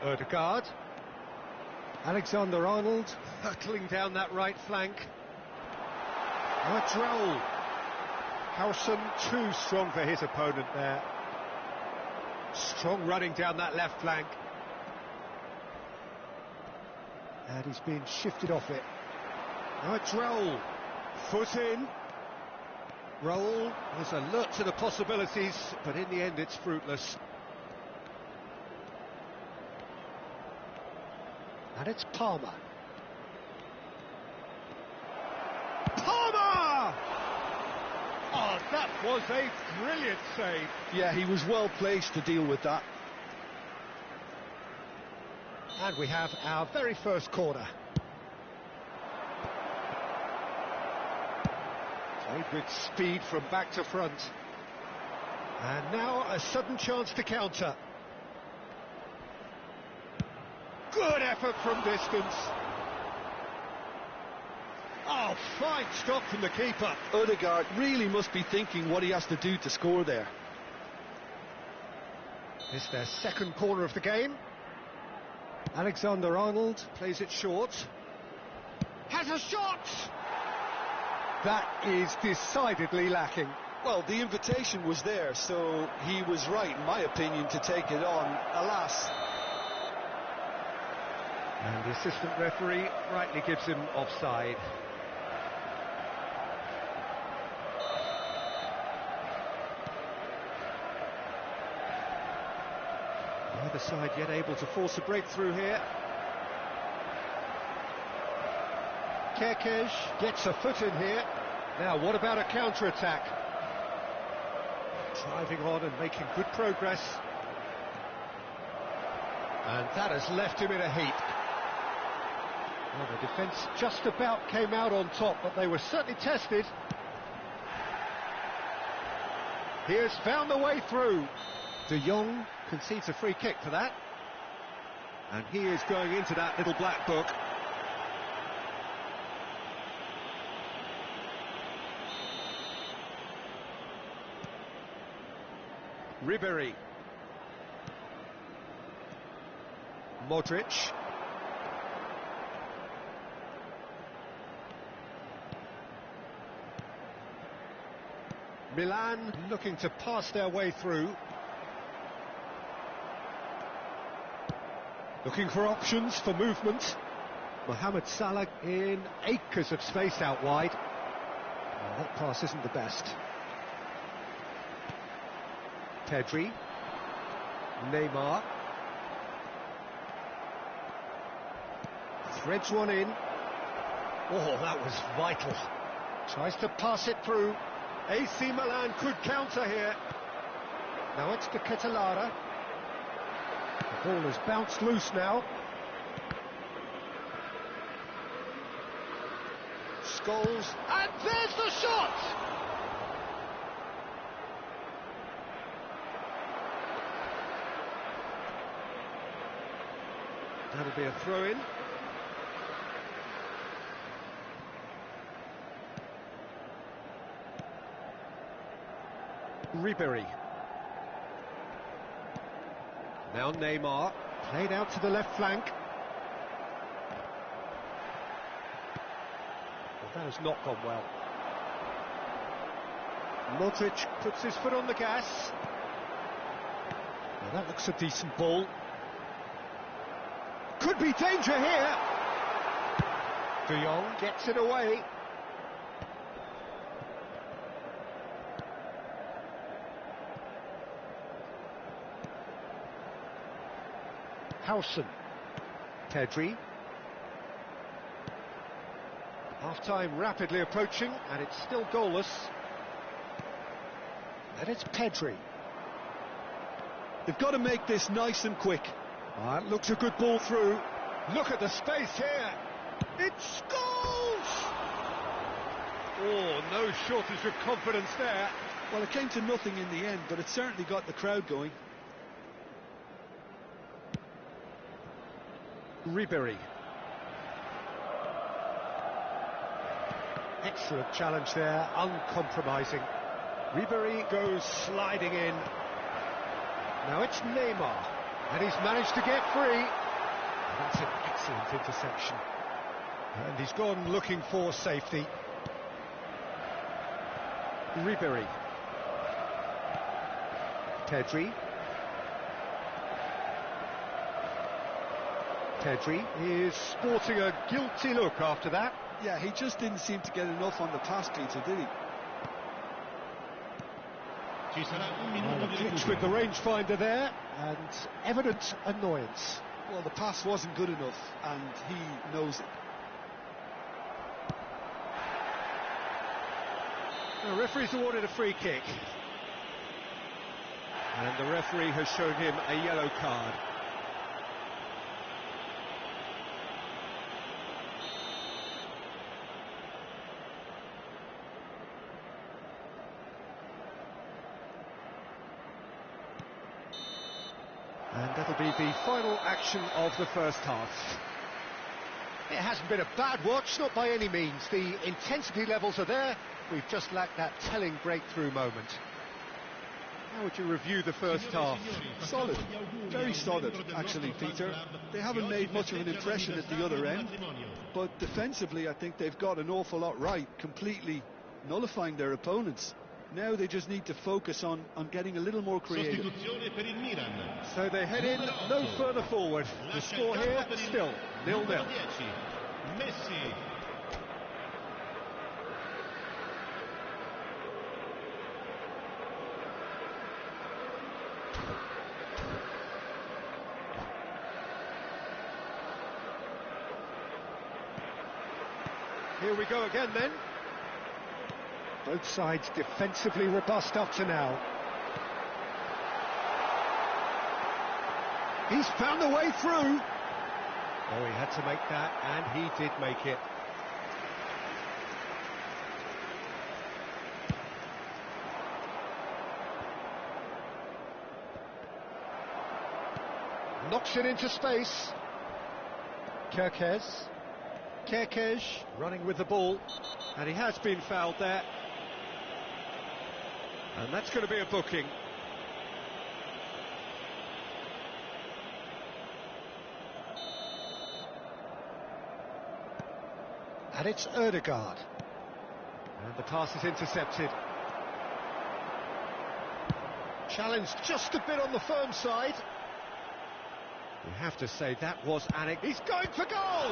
Odegaard. Alexander-Arnold hurtling down that right flank. Droll. Howson too strong for his opponent there. Strong running down that left flank. And he's been shifted off it. Droll. Foot in. Roll is alert to the possibilities, but in the end it's fruitless. And it's Palmer. Palmer! Oh, that was a brilliant save. Yeah, he was well placed to deal with that. And we have our very first corner. Played with speed from back to front. And now a sudden chance to counter. Good effort from distance. Oh, fine stop from the keeper. Odegaard really must be thinking what he has to do to score there. It's their second corner of the game. Alexander-Arnold plays it short. Has a shot! That is decidedly lacking. Well, the invitation was there, so he was right, in my opinion, to take it on. Alas. And the assistant referee rightly gives him offside. Neither side yet able to force a breakthrough here. Kerkez gets a foot in here. Now, what about a counter-attack? Driving on and making good progress. And that has left him in a heap. Well, the defence just about came out on top, but they were certainly tested. He has found a way through. De Jong concedes a free kick for that. And he is going into that little black book. Ribery. Modric. Milan looking to pass their way through. Looking for options for movement. Mohamed Salah in acres of space out wide. Well, that pass isn't the best. Pedri. Neymar. Threads one in. Oh, that was vital. Tries to pass it through. AC Milan could counter here. Now it's to Catalara. The ball has bounced loose now. Scholes, and there's the shot! That'll be a throw-in. Ribery. Now Neymar, played out to the left flank. Well, that has not gone well. Modric puts his foot on the gas. Well, that looks a decent ball. Could be danger here. De Jong gets it away. Howson. Pedri. Half-time rapidly approaching, and it's still goalless. And it's Pedri. They've got to make this nice and quick. It looks a good ball through. Look at the space here. It's goals! Oh, no shortage of confidence there. Well, it came to nothing in the end, but it certainly got the crowd going. Ribery. Excellent challenge there, uncompromising. Ribery goes sliding in. Now it's Neymar. And he's managed to get free. That's an excellent interception. And he's gone looking for safety. Ribery. Pedri. Pedri is sporting a guilty look after that. Yeah, he just didn't seem to get enough on the pass, Peter, did he? Well, a glitch with the rangefinder there, and evident annoyance. Well, the pass wasn't good enough, and he knows it. The referee's awarded a free kick. And the referee has shown him a yellow card. And that'll be the final action of the first half. It hasn't been a bad watch, not by any means. The intensity levels are there. We've just lacked that telling breakthrough moment. How would you review the first half? Solid, very solid, actually, Peter. They haven't made much of an impression at the other end, but defensively I think they've got an awful lot right, completely nullifying their opponents. Now they just need to focus on getting a little more creative. So they head in no further forward. The score here, still 0-0. Here we go again then. Both sides defensively robust up to now. He's found a way through. Oh, he had to make that, and he did make it. Knocks it into space. Kerkez running with the ball, and he has been fouled there. And that's going to be a booking. And it's Ødegaard. And the pass is intercepted. Challenged just a bit on the firm side. You have to say that was He's going for goal!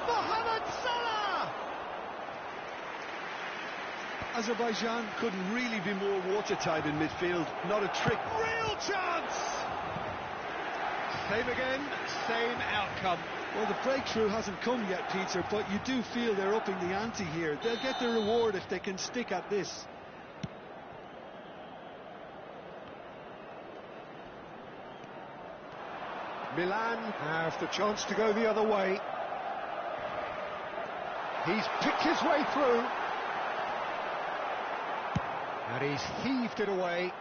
Mohamed Salah! Azerbaijan couldn't really be more watertight in midfield. Not a trick. Real chance! Same again, same outcome. Well, the breakthrough hasn't come yet, Peter, but you do feel they're upping the ante here. They'll get their reward if they can stick at this. Milan have the chance to go the other way. He's picked his way through. And he's heaved it away.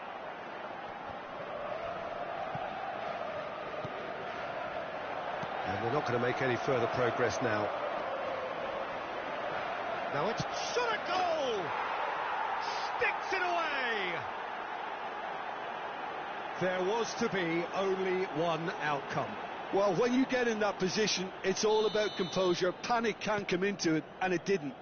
And they're not going to make any further progress now. Now it's shot at goal! Sticks it away! There was to be only one outcome. Well, when you get in that position, it's all about composure. Panic can't come into it, and it didn't.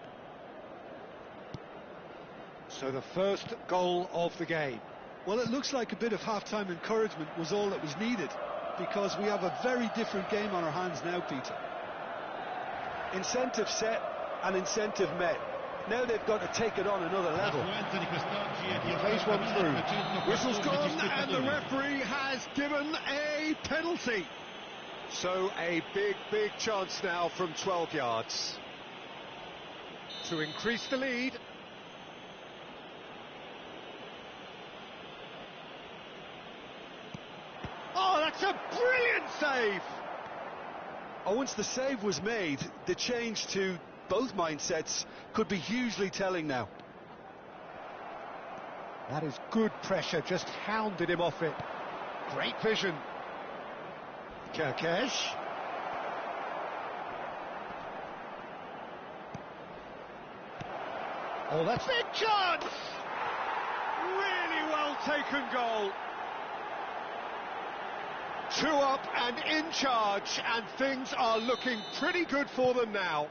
So the first goal of the game. Well, it looks like a bit of half-time encouragement was all that was needed, because we have a very different game on our hands now, Peter. Incentive set and incentive met. Now they've got to take it on another level. He plays one through. Whistle's gone, and the referee has given a penalty. So a big chance now from 12 yards to increase the lead. Oh, that's a brilliant save! Oh, once the save was made, the change to both mindsets could be hugely telling now. That is good pressure, just hounded him off it. Great vision. Kerkez. Oh, that's big chance! Really well taken goal. 2 up and in charge, and things are looking pretty good for them now.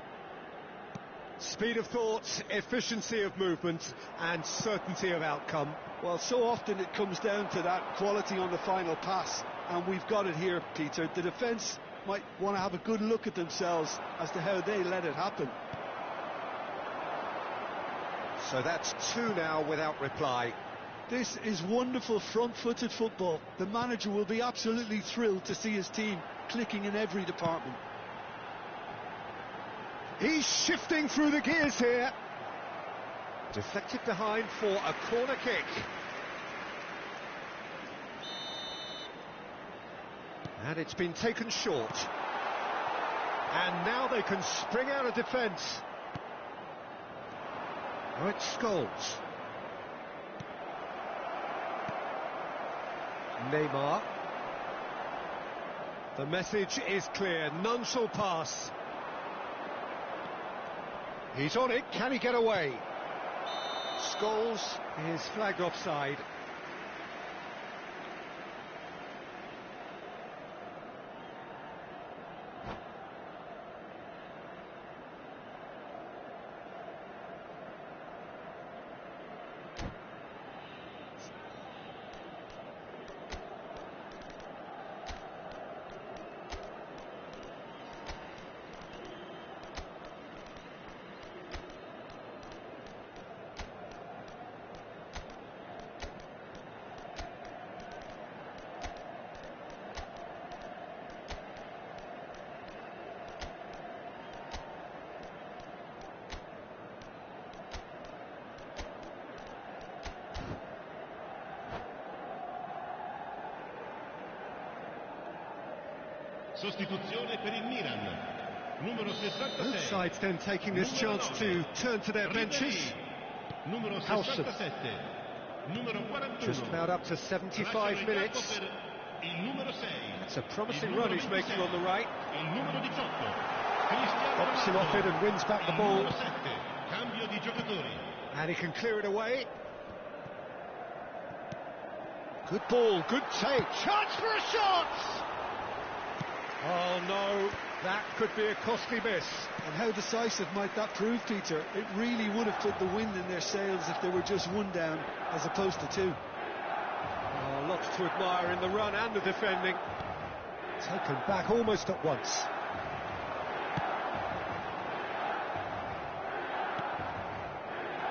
Speed of thought, efficiency of movement, and certainty of outcome. Well, so often it comes down to that quality on the final pass, and we've got it here, Peter. The defence might want to have a good look at themselves as to how they let it happen. So that's 2 now without reply. This is wonderful front-footed football. The manager will be absolutely thrilled to see his team clicking in every department. He's shifting through the gears here. Deflected behind for a corner kick. And it's been taken short. And now they can spring out of defence. Oh, it's Scholes. Neymar. The message is clear, none shall pass. He's on it, can he get away? Scholes is flagged offside. Sostituzione per il Milan. Numero 66. Both sides then taking this chance to turn to their benches. Numero Howson. 67. Numero 41. Just about up to 75 minutes. Il numero 6. It's a promising run he's making on the right. Il numero 18. Pops him off it and wins back the ball. Numero 7. Cambio di giocatori. And he can clear it away. Good ball, good take. Chance for a shot! Oh no, that could be a costly miss. And how decisive might that prove, Peter? It really would have put the wind in their sails if they were just 1 down as opposed to 2. Oh, lots to admire in the run and the defending. Taken back almost at once.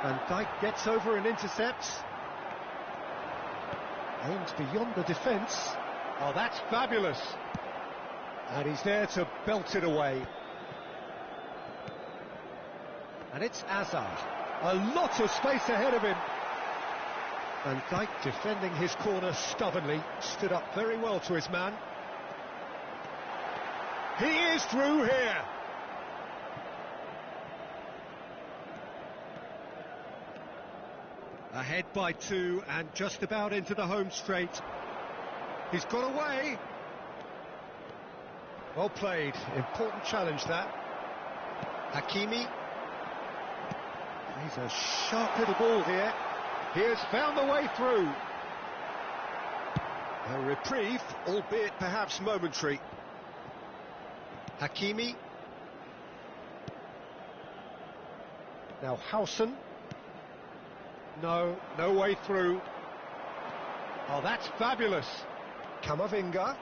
Van Dijk gets over and intercepts. Aims beyond the defence. Oh, that's fabulous. And he's there to belt it away. And it's Hazard. A lot of space ahead of him. Van Dijk defending his corner stubbornly. Stood up very well to his man. He is through here. Ahead by 2 and just about into the home straight. He's got away. Well played, important challenge that. Hakimi. He's a sharp little ball here. He has found the way through. A reprieve, albeit perhaps momentary. Hakimi. Now Howson. No way through. Oh, that's fabulous. Kamavinga.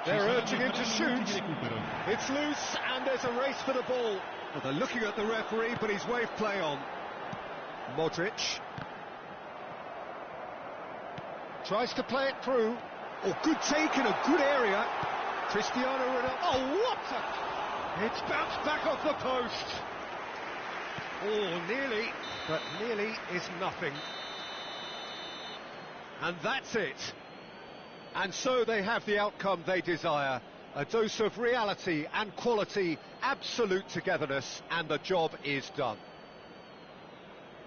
They're urging him to shoot. It's loose and there's a race for the ball. Well, they're looking at the referee, but he's waved play on. Modric. Tries to play it through. Oh, good take in a good area. Cristiano Ronaldo. Oh, what a... It's bounced back off the post. Oh, nearly, but nearly is nothing. And that's it. And so they have the outcome they desire. A dose of reality and quality, absolute togetherness, and the job is done.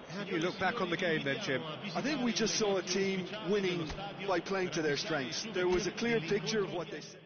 How do you look back on the game then, Jim? I think we just saw a team winning by playing to their strengths. There was a clear picture of what they said.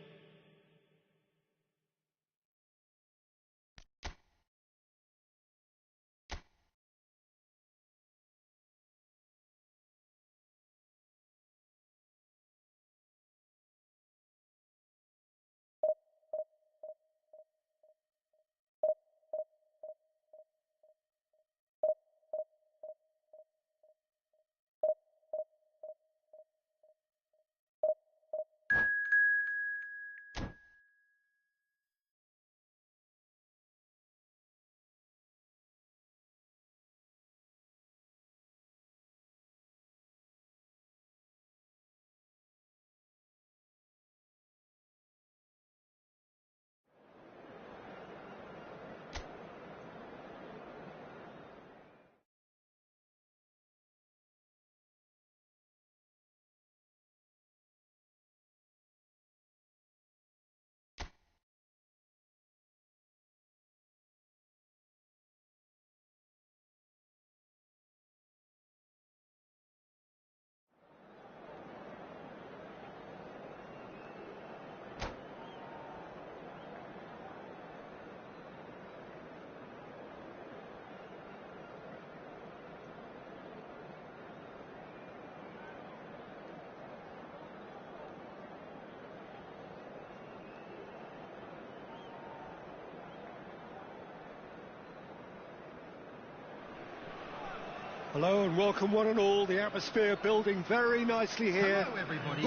Hello and welcome one and all. The atmosphere building very nicely here. Hello everybody,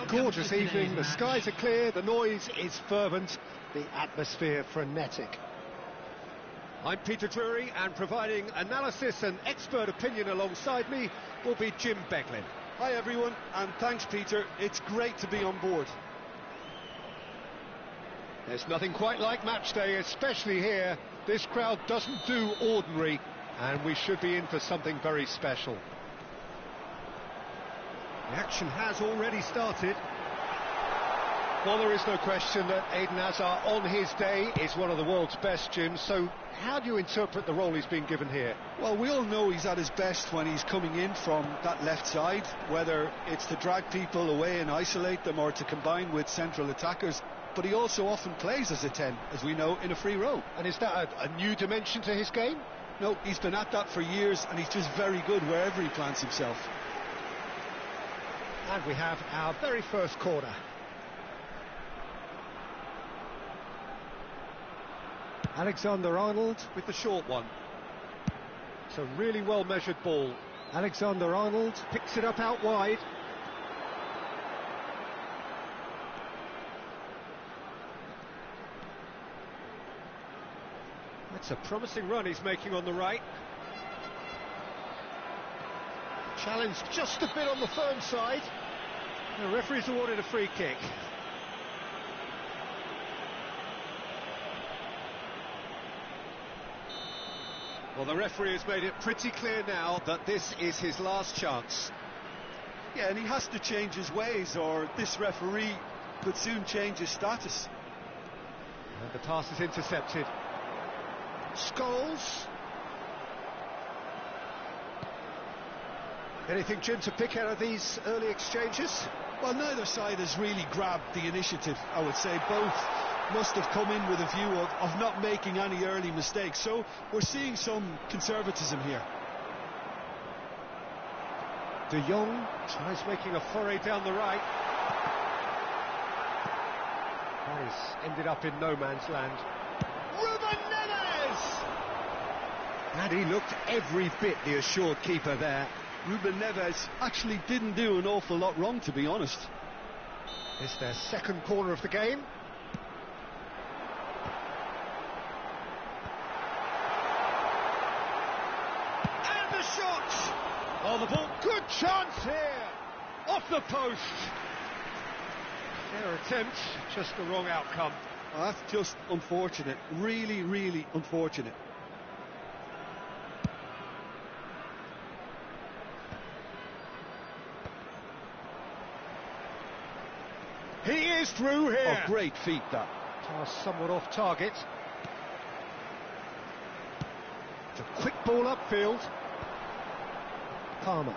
Gorgeous evening. The skies are clear, the noise is fervent, the atmosphere frenetic. I'm Peter Drury, and providing analysis and expert opinion alongside me will be Jim Beglin. Hi everyone, and thanks Peter. It's great to be on board. There's nothing quite like match day, especially here. This crowd doesn't do ordinary, and we should be in for something very special. The action has already started. Well, there is no question that Eden Hazard, on his day, is one of the world's best, Jim. So how do you interpret the role he's been given here? Well, we all know he's at his best when he's coming in from that left side, whether it's to drag people away and isolate them or to combine with central attackers. But he also often plays as a 10, as we know, in a free role. And is that a new dimension to his game? No, he's been at that for years, and he's just very good wherever he plants himself. And we have our very first corner. Alexander-Arnold with the short one. It's a really well-measured ball. Alexander-Arnold picks it up out wide. That's a promising run he's making on the right. Challenged just a bit on the firm side. The referee's awarded a free kick. Well, the referee has made it pretty clear now that this is his last chance. Yeah, and he has to change his ways, or this referee could soon change his status. And the pass is intercepted. Scholes. Anything, Jim, to pick out of these early exchanges? Well, neither side has really grabbed the initiative, I would say. Both must have come in with a view of not making any early mistakes. So we're seeing some conservatism here. De Jong tries making a foray down the right. That has ended up in no man's land. Ruben Neves! And he looked every bit the assured keeper there. Ruben Neves actually didn't do an awful lot wrong, to be honest. It's their second corner of the game. And the shot! Oh, the ball, good chance here! Off the post! Their attempt, just the wrong outcome. Well, that's just unfortunate, really, really unfortunate. He is through here. Oh, great feat, that. Pass somewhat off target. It's a quick ball upfield. Palmer.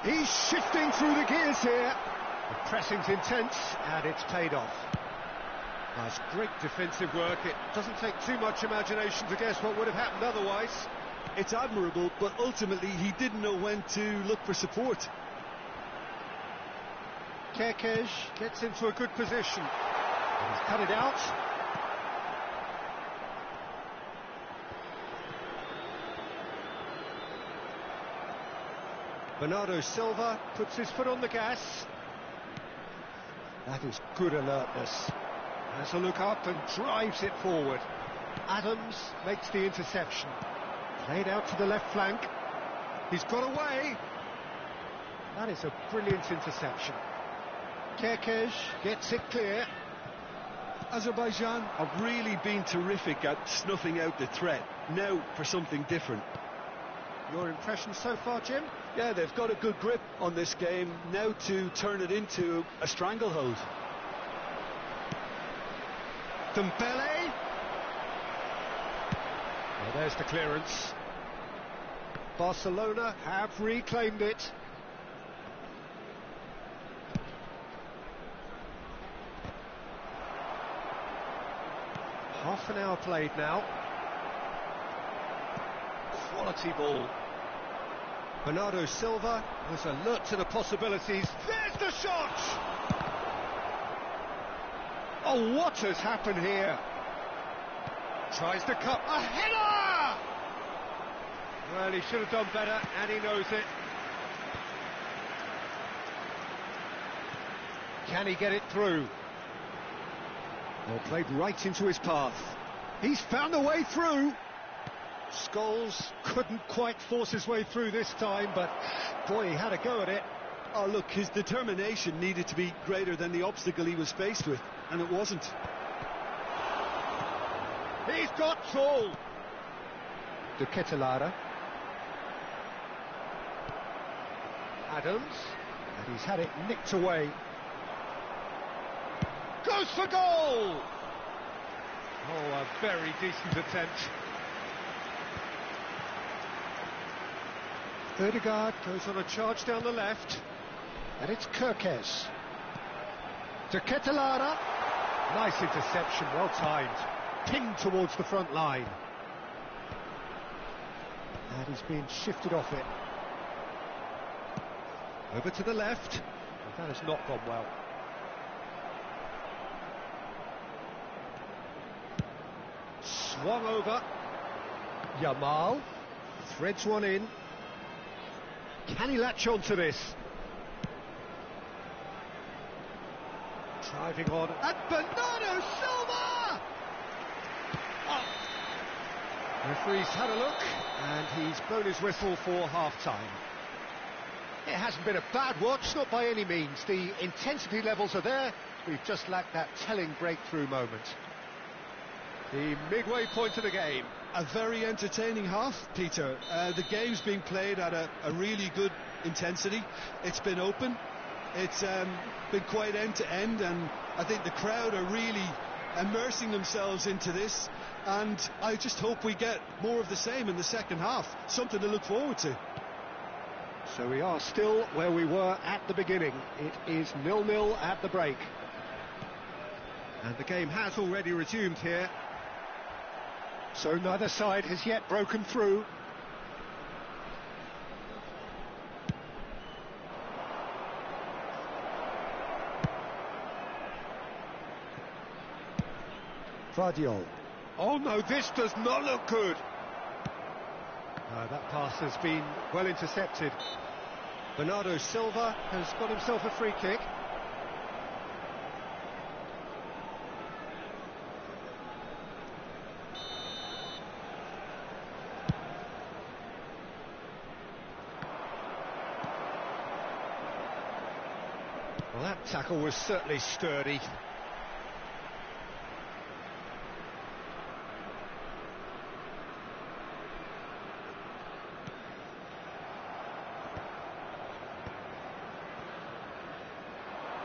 He's shifting through the gears here. The pressing's intense, and it's paid off. That's great defensive work. It doesn't take too much imagination to guess what would have happened otherwise. It's admirable, but ultimately he didn't know when to look for support. Kerkez gets into a good position. And he's cut it out. Bernardo Silva puts his foot on the gas. That is good alertness. Has a look up and drives it forward. Adams makes the interception. Played out to the left flank. He's got away. That is a brilliant interception. Kerkez gets it clear. Azerbaijan have really been terrific at snuffing out the threat. Now for something different. Your impression so far, Jim? Yeah, they've got a good grip on this game. Now to turn it into a stranglehold. Dembele. Well, there's the clearance. Barcelona have reclaimed it. Half an hour played now. Quality ball. Bernardo Silva was alert to the possibilities. There's the shot! Oh, what has happened here? Tries to cut. A header! Well, he should have done better, and he knows it. Can he get it through? Well, played right into his path. He's found a way through. Scholes couldn't quite force his way through this time, but boy, he had a go at it. Oh, look, his determination needed to be greater than the obstacle he was faced with, and it wasn't. He's got Saul. De Ketelara. Adams, and he's had it nicked away. Goes for goal! Oh, a very decent attempt. Ødegaard goes on a charge down the left, and it's Kirkes. De Ketelara. Nice interception, well timed. Pinged towards the front line. And he's being shifted off it. Over to the left. And that has not gone well. Swung over. Yamal threads one in. Can he latch on to this? Driving on. And Bernardo Silva! Oh. Referee's had a look, and he's blown his whistle for half-time. It hasn't been a bad watch, not by any means. The intensity levels are there. We've just lacked that telling breakthrough moment. The midway point of the game. A very entertaining half, Peter. The game's being played at a really good intensity. It's been open. It's been quite end-to-end, and I think the crowd are really immersing themselves into this, and I just hope we get more of the same in the second half. Something to look forward to. So we are still where we were at the beginning. It is 0-0 at the break. And the game has already resumed here. So neither side has yet broken through. Vardiol. Oh no, this does not look good. That pass has been well intercepted. Bernardo Silva has got himself a free kick. Well, that tackle was certainly sturdy.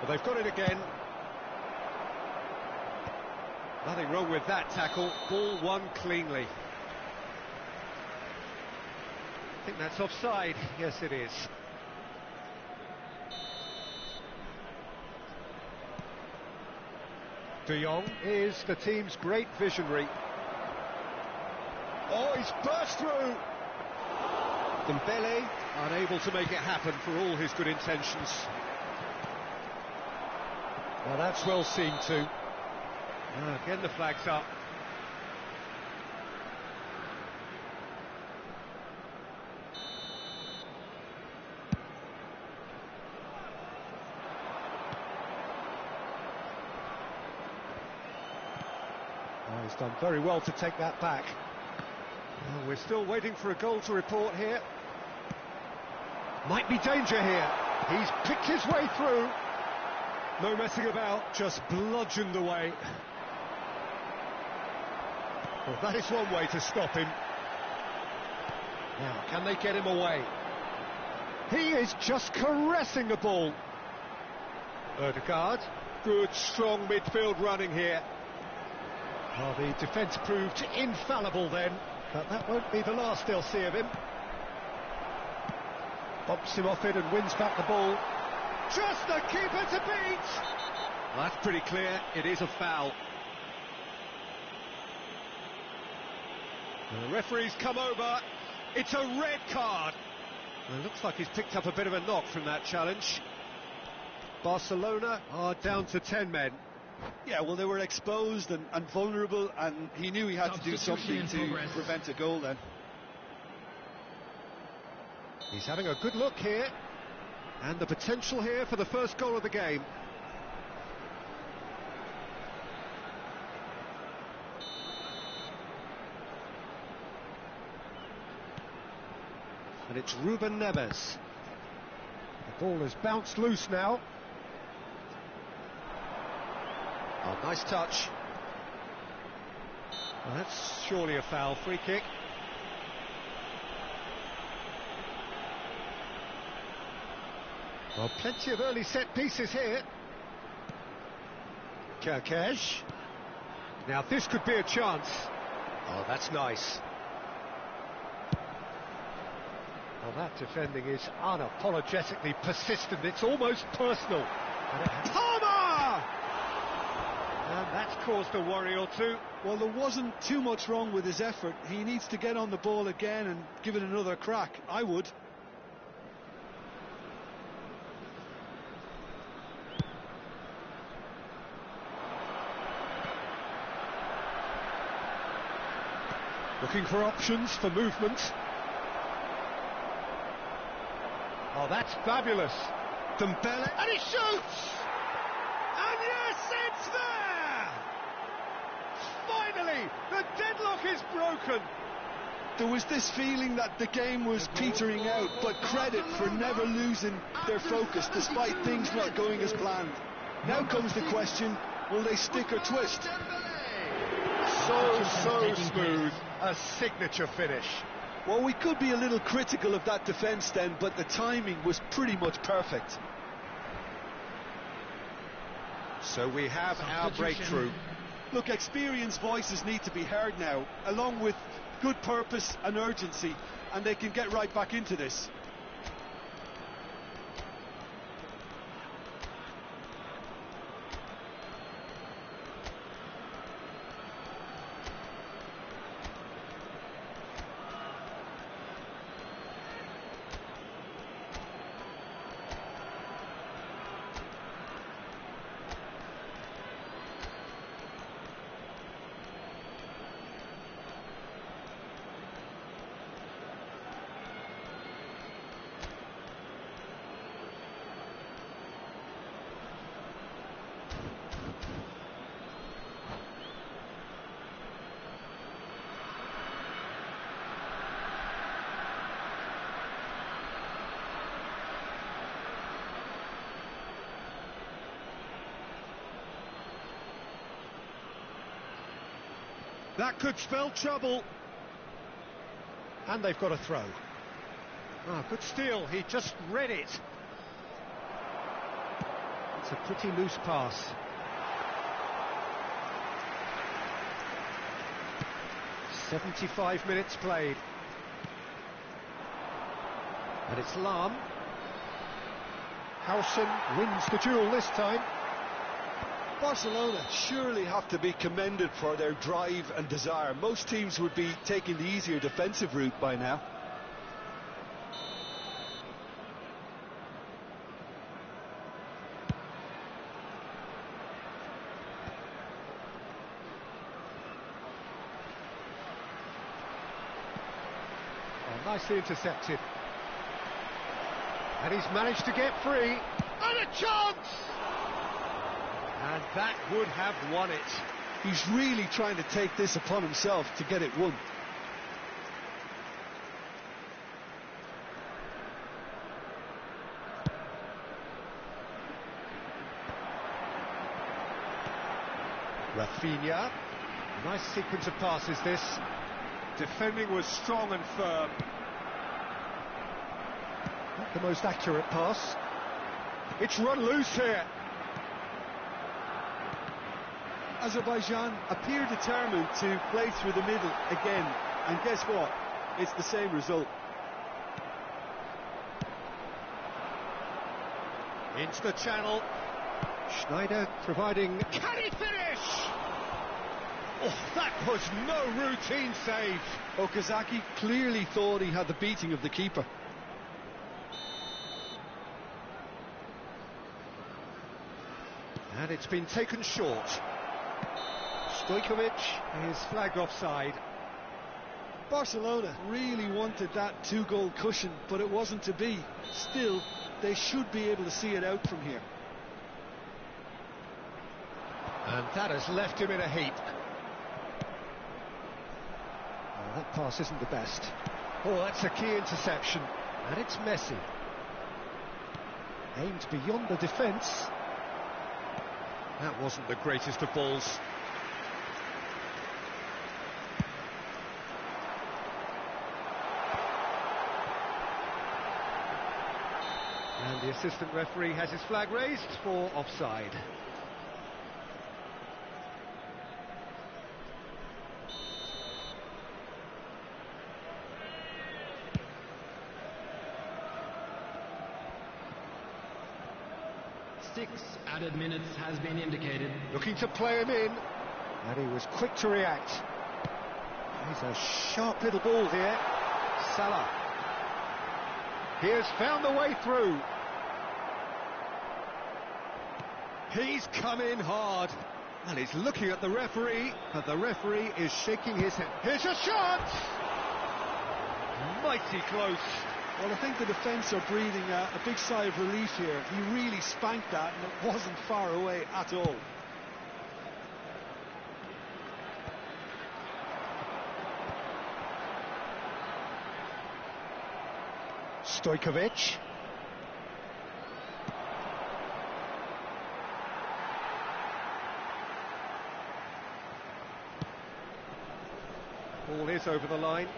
Well, they've got it again. Nothing wrong with that tackle. Ball won cleanly. I think that's offside. Yes, it is. De Jong is the team's great visionary. Oh, he's burst through! Dembele unable to make it happen for all his good intentions. Well, that's well seen too. Again the flag's up. Oh, he's done very well to take that back. Oh, we're still waiting for a goal to report here. Might be danger here. He's picked his way through. No messing about, just bludgeoned away. Well, that is one way to stop him. Now, can they get him away? He is just caressing the ball. Ødegaard, good, strong midfield running here. Well, the defence proved infallible then, but that won't be the last they'll see of him. Bumps him off it and wins back the ball. Just the keeper to beat! Well, that's pretty clear, it is a foul. And the referee's come over, it's a red card. And it looks like he's picked up a bit of a knock from that challenge. Barcelona are down to 10 men. Yeah, well, they were exposed and vulnerable, and he knew he had to do something to prevent a goal then. He's having a good look here, and the potential here for the first goal of the game. And it's Ruben Neves. The ball has bounced loose now. Oh, nice touch. Well, that's surely a foul. Free kick. Well, plenty of early set pieces here. Kerkez. Now this could be a chance. Oh, that's nice. Well, that defending is unapologetically persistent. It's almost personal. Palmer! And that's caused a worry or two. Well, there wasn't too much wrong with his effort. He needs to get on the ball again and give it another crack. I would. Looking for options for movement. Oh, that's fabulous. Dembele, and he shoots! And yes, it's there! Finally, the deadlock is broken. There was this feeling that the game was petering out, but credit for never losing their focus despite things not going as planned. Now comes the question, will they stick or twist? So smooth, a signature finish. Well, we could be a little critical of that defence then, but the timing was pretty much perfect. So we have our breakthrough. Look, experienced voices need to be heard now, along with good purpose and urgency, and they can get right back into this. That could spell trouble. And they've got a throw. Ah, good steal, he just read it. It's a pretty loose pass. "75 minutes played. And it's Lahm. Howson wins the duel this time. Barcelona surely have to be commended for their drive and desire. Most teams would be taking the easier defensive route by now. Oh, nicely intercepted. And he's managed to get free. And a chance! And that would have won it. He's really trying to take this upon himself to get it won. Rafinha. Nice sequence of passes this. Defending was strong and firm. Not the most accurate pass. It's run loose here. Azerbaijan appear determined to play through the middle again, and guess what? It's the same result. Into the channel. Schneider providing... Can he finish? Oh, that was no routine save. Okazaki clearly thought he had the beating of the keeper. And it's been taken short. Stojkovic is flagged offside. Barcelona really wanted that 2-goal cushion, but it wasn't to be. Still, they should be able to see it out from here. And that has left him in a heap. Oh, that pass isn't the best. Oh, that's a key interception. And it's Messi. Aimed beyond the defence. That wasn't the greatest of balls. And the assistant referee has his flag raised for offside. Six added minutes has been indicated. Looking to play him in, and he was quick to react. He's a sharp little ball here. Salah. He has found the way through. He's come in hard, and he's looking at the referee, but the referee is shaking his head. Here's a shot! Mighty close. Well, I think the defence are breathing a big sigh of relief here. He really spanked that, and it wasn't far away at all. Stojkovic. Ball is over the line.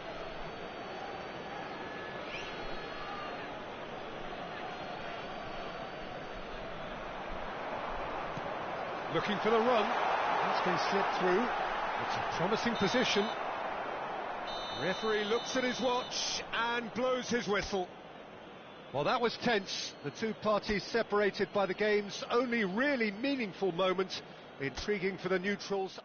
Looking for the run. That's been slipped through. It's a promising position. Referee looks at his watch and blows his whistle. Well, that was tense. The two parties separated by the game's only really meaningful moment. Intriguing for the neutrals.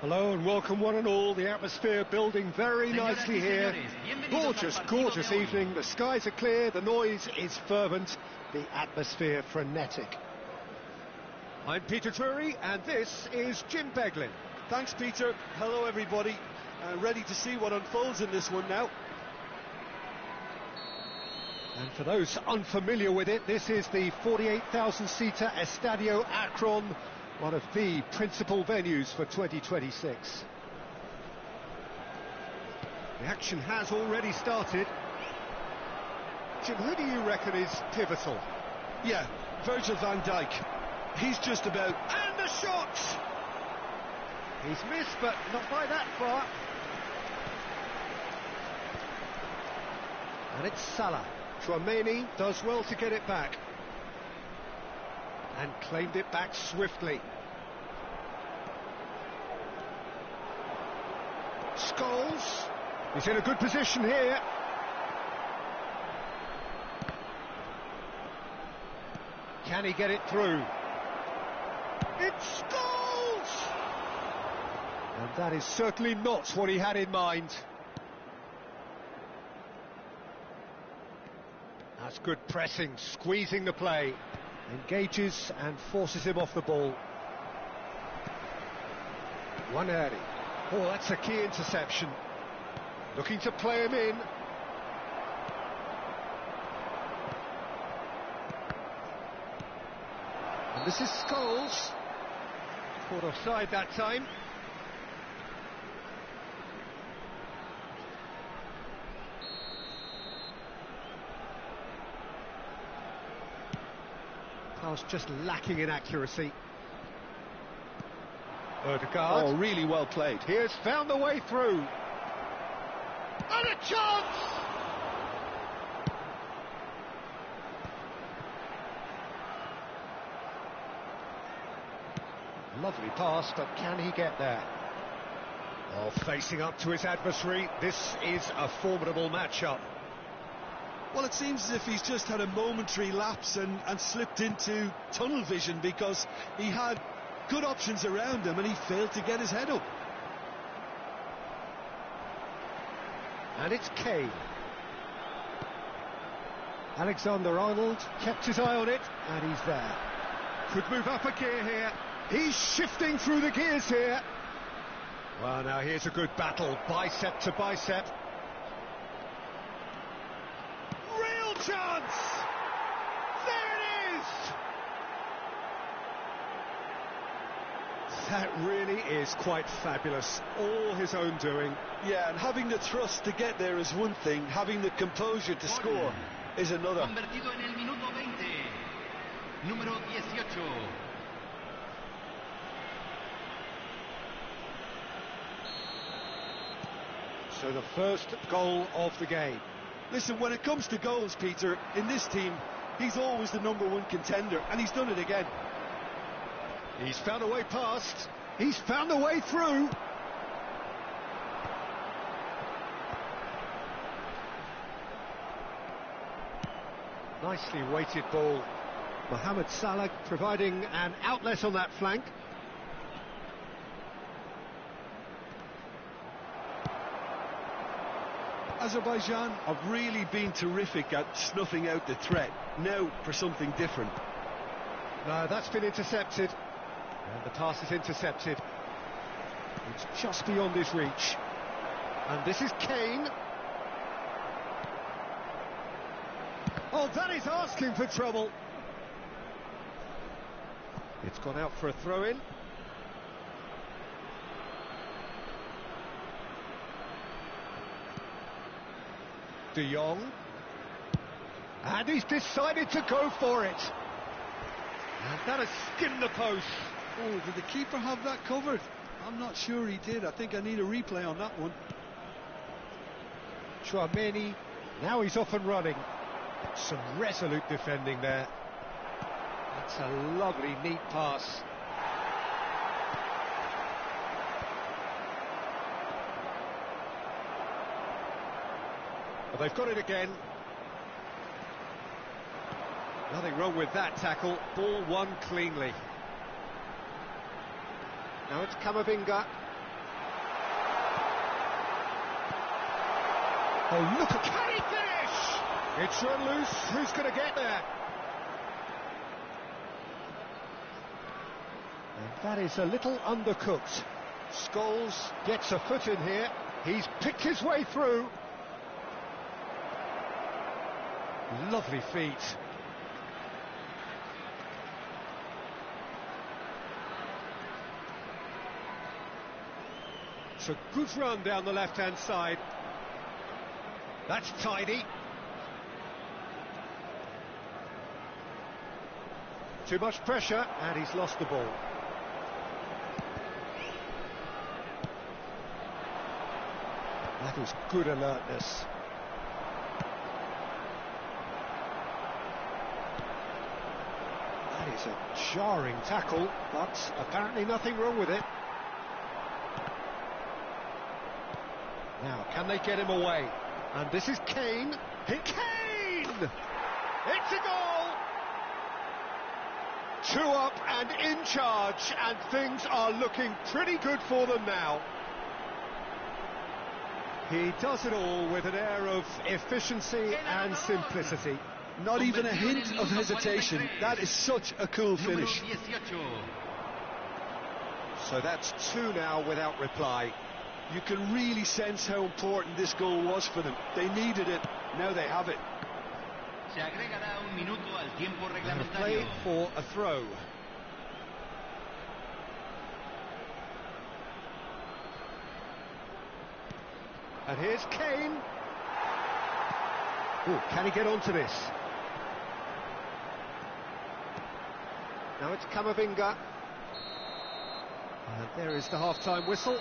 Hello and welcome one and all. The atmosphere building very nicely here. Gorgeous, gorgeous evening. The skies are clear, the noise is fervent, the atmosphere frenetic. I'm Peter Drury and this is Jim Beglin. Thanks, Peter. Hello, everybody. Ready to see what unfolds in this one now. And for those unfamiliar with it, this is the 48,000-seater Estadio Akron, one of the principal venues for 2026. The action has already started. Jim, who do you reckon is pivotal? Yeah, Virgil van Dijk. He's just about... And the shot! He's missed, but not by that far. And it's Salah. Tchouaméni does well to get it back. And claimed it back swiftly. Scholes. He's in a good position here. Can he get it through? It's Scholes! And that is certainly not what he had in mind. That's good pressing, squeezing the play. Engages and forces him off the ball. Waneri. Oh, that's a key interception. Looking to play him in. And this is Scholes. Caught offside that time. Pass just lacking in accuracy. Odegaard. Oh, really well played. He has found the way through. And a chance! Lovely pass, but can he get there? Oh, facing up to his adversary, this is a formidable matchup. Well, it seems as if he's just had a momentary lapse and slipped into tunnel vision, because he had good options around him and he failed to get his head up. And it's Kane. Alexander-Arnold kept his eye on it, and he's there. Could move up a gear here. He's shifting through the gears here. Well, now here's a good battle, bicep to bicep. Real chance! There it is! That really is quite fabulous. All his own doing. Yeah, and having the thrust to get there is one thing, having the composure to score is another. Convertido en el minuto 20. Número 18. So the first goal of the game. Listen, when it comes to goals, Peter, in this team, he's always the #1 contender, and he's done it again. He's found a way past. He's found a way through. Nicely weighted ball. Mohamed Salah providing an outlet on that flank. Azerbaijan have really been terrific at snuffing out the threat. Now for something different. No, that's been intercepted. And the pass is intercepted. It's just beyond his reach. And this is Kane. Oh, that is asking for trouble. It's gone out for a throw-in. De Jong. And he's decided to go for it. And that has skimmed the post. Oh, did the keeper have that covered? I'm not sure he did. I think I need a replay on that one. Tchouaméni, now he's off and running. Some resolute defending there. That's a lovely, neat pass. Well, they've got it again. Nothing wrong with that tackle. Ball won cleanly. Now it's Camavinga. Oh, look at... Can he finish? It's run loose. Who's going to get there? And that is a little undercooked. Scholes gets a foot in here. He's picked his way through. Lovely feet. It's a good run down the left-hand side. That's tidy. Too much pressure, and he's lost the ball. That is good alertness. That is a jarring tackle, but apparently nothing wrong with it. Now, can they get him away? And this is Kane. Kane! It's a goal! 2 up and in charge, and things are looking pretty good for them now. He does it all with an air of efficiency and simplicity. Not even a hint of hesitation. That is such a cool finish. So that's 2 now without reply. You can really sense how important this goal was for them. They needed it, now they have it. Se agregará un minuto al tiempo And play reglamentario. for a throw. And here's Kane. Oh, can he get onto this? Now it's Camavinga. And there is the half-time whistle.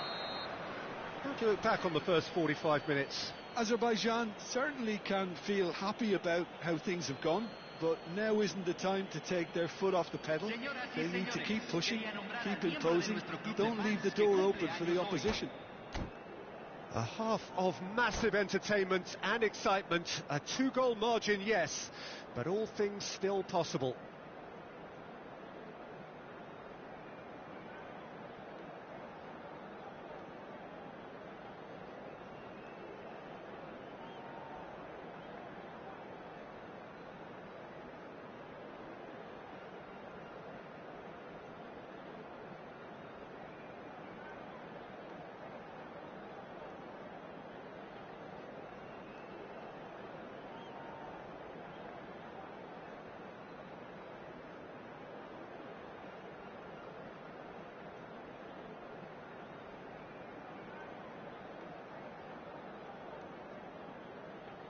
How do you look back on the first 45 minutes? Azerbaijan certainly can feel happy about how things have gone, but now isn't the time to take their foot off the pedal. They need to keep pushing, keep imposing, don't leave the door open for the opposition. A half of massive entertainment and excitement, a 2-goal margin, yes, but all things still possible.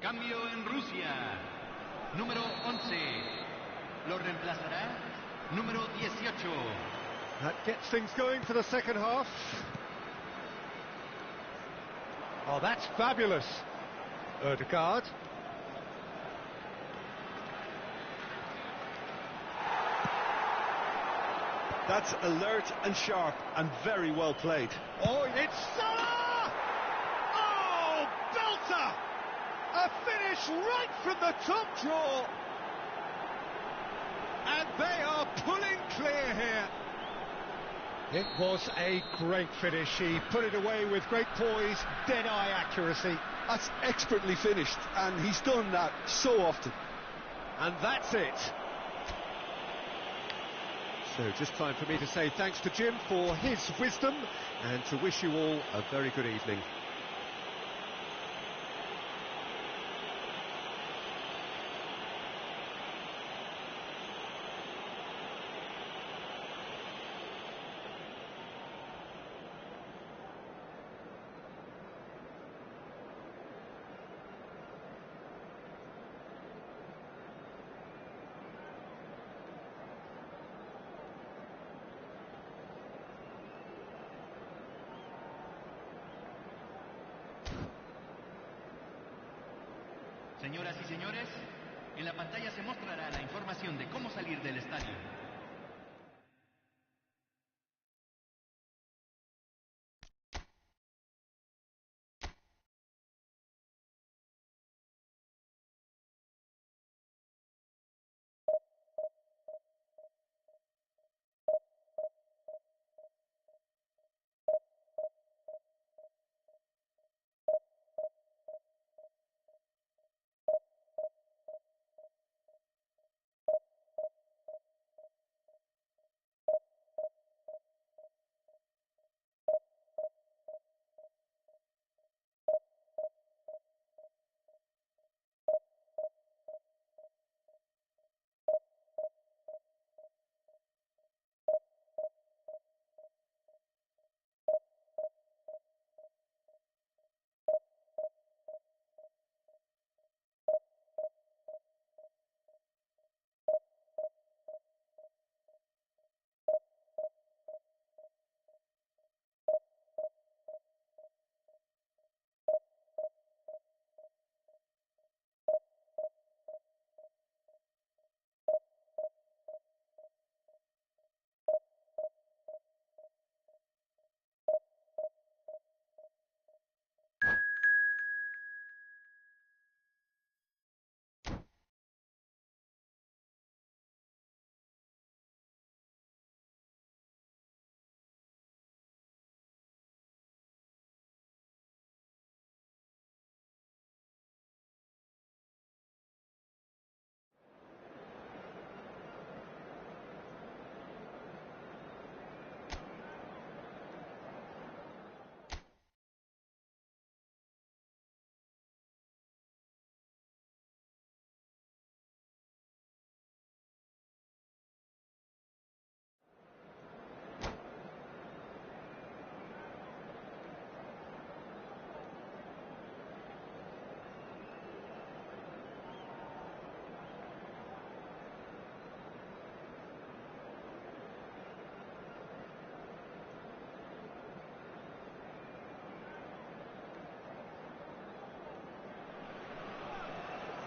Cambio en Rusia. Número 11. Lo reemplazará número 18. That gets things going for the second half. Oh, that's fabulous. Ødegaard. That's alert and sharp and very well played. Oh, it's Salah! Oh, belter! A finish right from the top draw. And they are pulling clear here. It was a great finish. He put it away with great poise, dead-eye accuracy. That's expertly finished, and he's done that so often. And that's it. So just time for me to say thanks to Jim for his wisdom and to wish you all a very good evening. Señoras y señores, en la pantalla se mostrará la información de cómo salir del estadio.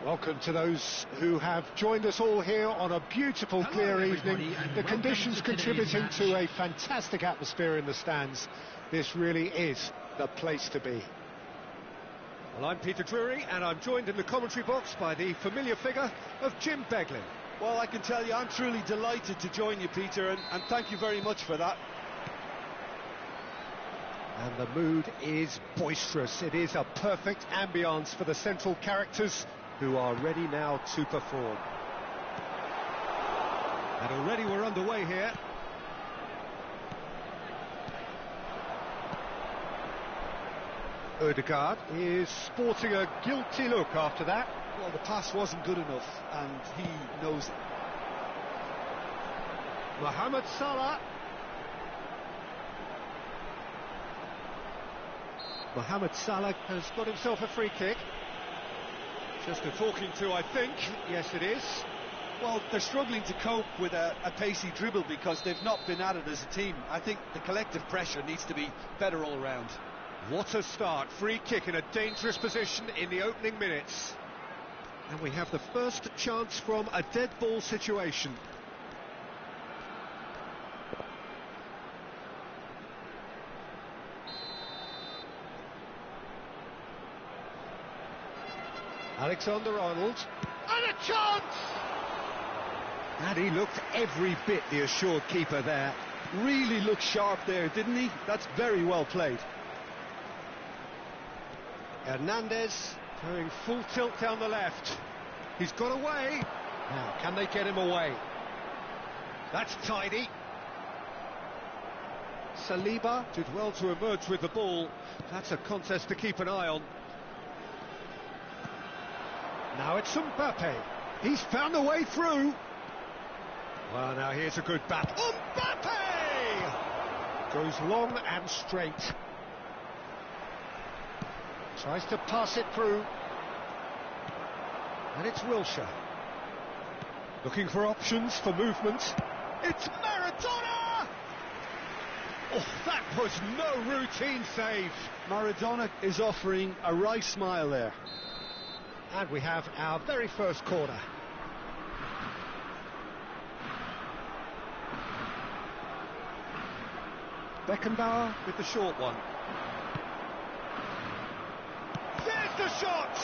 Welcome to those who have joined us all here on a beautiful, clear evening. The conditions contributing to a fantastic atmosphere in the stands. This really is the place to be. Well, I'm Peter Drury, and I'm joined in the commentary box by the familiar figure of Jim Beglin. Well, I can tell you, I'm truly delighted to join you, Peter, and thank you very much for that. And the mood is boisterous. It is a perfect ambience for the central characters who are ready now to perform. And already we're underway here. Ødegaard is sporting a guilty look after that. Well, the pass wasn't good enough, and he knows it. Mohamed Salah. Mohamed Salah has got himself a free kick. Just a talking to, I think. Yes, it is. Well, they're struggling to cope with a pacey dribble because they've not been at it as a team. I think the collective pressure needs to be better all round. What a start. Free kick in a dangerous position in the opening minutes. And we have the first chance from a dead ball situation. Alexander-Arnold, and a chance! And he looked every bit the assured keeper there. Really looked sharp there, didn't he? That's very well played. Hernandez going full tilt down the left. He's got away. Now, can they get him away? That's tidy. Saliba did well to emerge with the ball. That's a contest to keep an eye on. Now it's Mbappe. He's found a way through. Well, now here's a good bat. Mbappe! Goes long and straight. Tries to pass it through. And it's Wilshere. Looking for options for movement. It's Maradona! Oh, that was no routine save. Maradona is offering a wry smile there. And we have our very first corner. Beckenbauer with the short one. There's the shot!